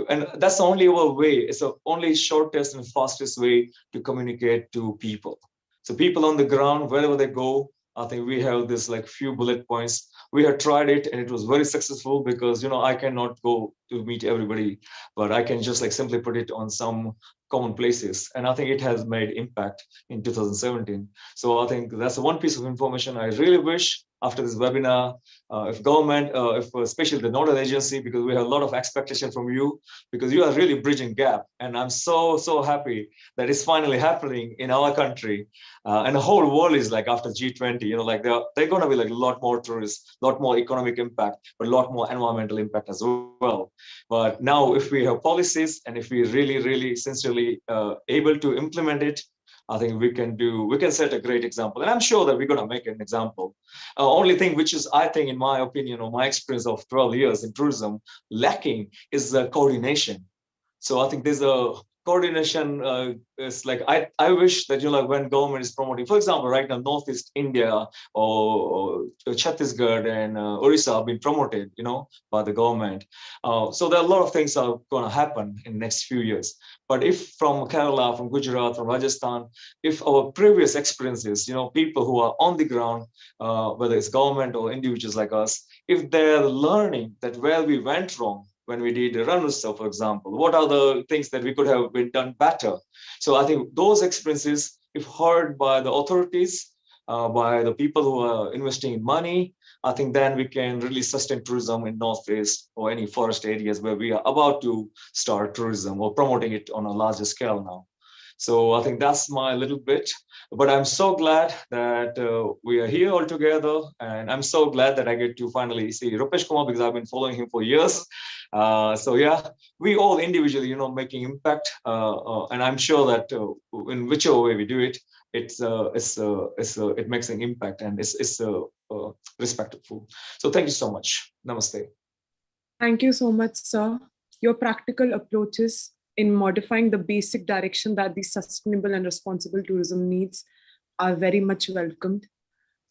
And that's the only way. It's the only shortest and fastest way to communicate to people. So people on the ground, wherever they go, I think we have this like few bullet points. We have tried it and it was very successful, because I cannot go to meet everybody, but I can just like simply put it on some common places. And I think it has made impact in 2017. So I think that's one piece of information I really wish after this webinar, if government, if especially the nodal agency, because we have a lot of expectation from you, because you are really bridging gap. And I'm so happy that it's finally happening in our country. And the whole world is like after G20, you know, like they're going to be like a lot more tourists, a lot more economic impact, but a lot more environmental impact as well. But now if we have policies and if we really sincerely able to implement it, I think we can set a great example. And I'm sure that we're going to make an example. Only thing which is, I think, in my opinion, or my experience of 12 years in tourism, lacking is the coordination. So I think there's a coordination. Is like I wish that, you know, like when government is promoting, for example, right now Northeast India or Chhattisgarh and Orissa have been promoted, you know, by the government. So there are a lot of things are going to happen in the next few years. But if from Kerala, from Gujarat, from Rajasthan, if our previous experiences, you know, people who are on the ground, whether it's government or individuals like us, if they're learning that where we went wrong, when we did Ranutsav, for example, what are the things that we could have been done better? So I think those experiences, if heard by the authorities, by the people who are investing in money, I think then we can really sustain tourism in Northeast or any forest areas where we are about to start tourism or promoting it on a larger scale now. So I think that's my little bit, but I'm so glad that we are here all together. And I'm so glad that I get to finally see Rupesh Kumar, because I've been following him for years. So yeah, we all individually, you know, making impact. And I'm sure that in whichever way we do it, it makes an impact and it's respectful. So thank you so much. Namaste. Thank you so much, sir. Your practical approaches in modifying the basic direction that the sustainable and responsible tourism needs are very much welcomed.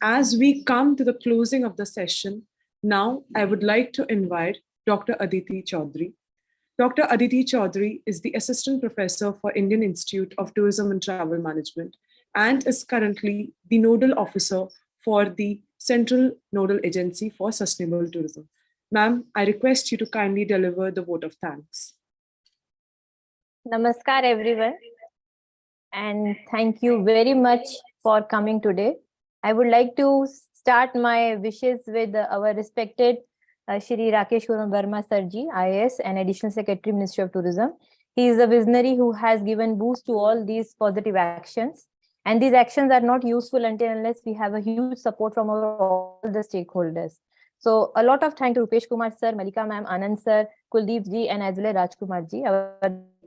As we come to the closing of the session, now I would like to invite Dr. Aditi Chaudhary. Dr. Aditi Chaudhary is the Assistant Professor for Indian Institute of Tourism and Travel Management and is currently the Nodal Officer for the Central Nodal Agency for Sustainable Tourism. Ma'am, I request you to kindly deliver the vote of thanks. Namaskar, everyone. And thank you very much for coming today. I would like to start my wishes with our respected Shri Rakesh Verma Sarji, IAS and Additional Secretary, Ministry of Tourism. He is a visionary who has given boost to all these positive actions. And these actions are not useful unless we have a huge support from all the stakeholders. So a lot of thanks to Rupesh Kumar sir, Malika ma'am, Anand sir, Kuldeep ji, and as well as Rajkumar ji,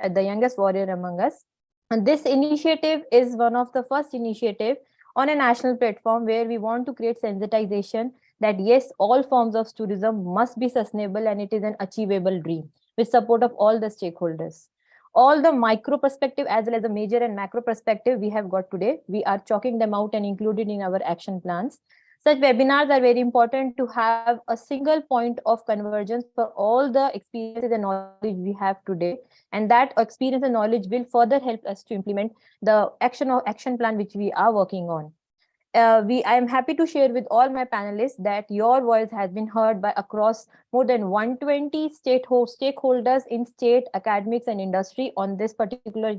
the youngest warrior among us. And this initiative is one of the first initiative on a national platform where we want to create sensitization that yes, all forms of tourism must be sustainable and it is an achievable dream with support of all the stakeholders. All the micro perspective as well as the major and macro perspective we have got today, we are chalking them out and included in our action plans. Such webinars are very important to have a single point of convergence for all the experiences and knowledge we have today. And that experience and knowledge will further help us to implement the action plan which we are working on. I am happy to share with all my panelists that your voice has been heard by across more than 120 stakeholders in state, academics, and industry on this particular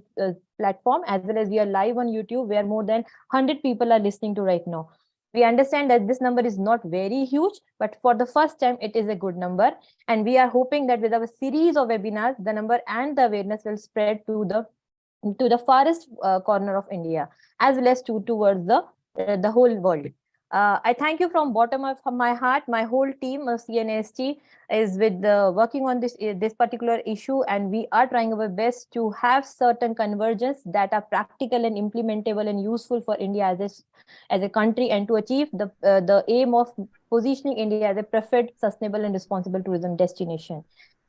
platform, as well as we are live on YouTube where more than 100 people are listening to right now. We understand that this number is not very huge, but for the first time, it is a good number. And we are hoping that with our series of webinars, the number and the awareness will spread to the farthest corner of India, as well as towards the whole world. I thank you from bottom of my heart. My whole team of CNST is with working on this particular issue, and we are trying our best to have certain convergence that are practical and implementable and useful for India as a country, and to achieve the aim of positioning India as a preferred, sustainable, and responsible tourism destination.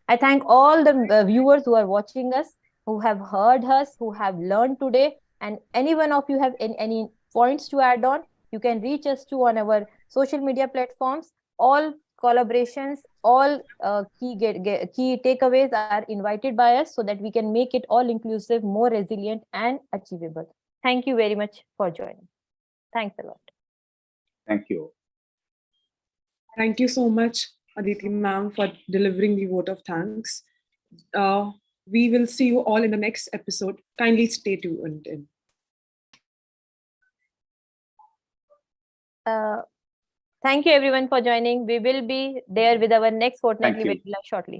I thank all the viewers who are watching us, who have heard us, who have learned today, and any one of you have any points to add on, you can reach us to on our social media platforms. All collaborations, all key takeaways are invited by us so that we can make it all inclusive, more resilient, and achievable. Thank you very much for joining. Thanks a lot. Thank you. Thank you so much, Aditi ma'am, for delivering the vote of thanks. We will see you all in the next episode. Kindly stay tuned in. Thank you everyone for joining. We will be there with our next fortnightly you. webinar shortly.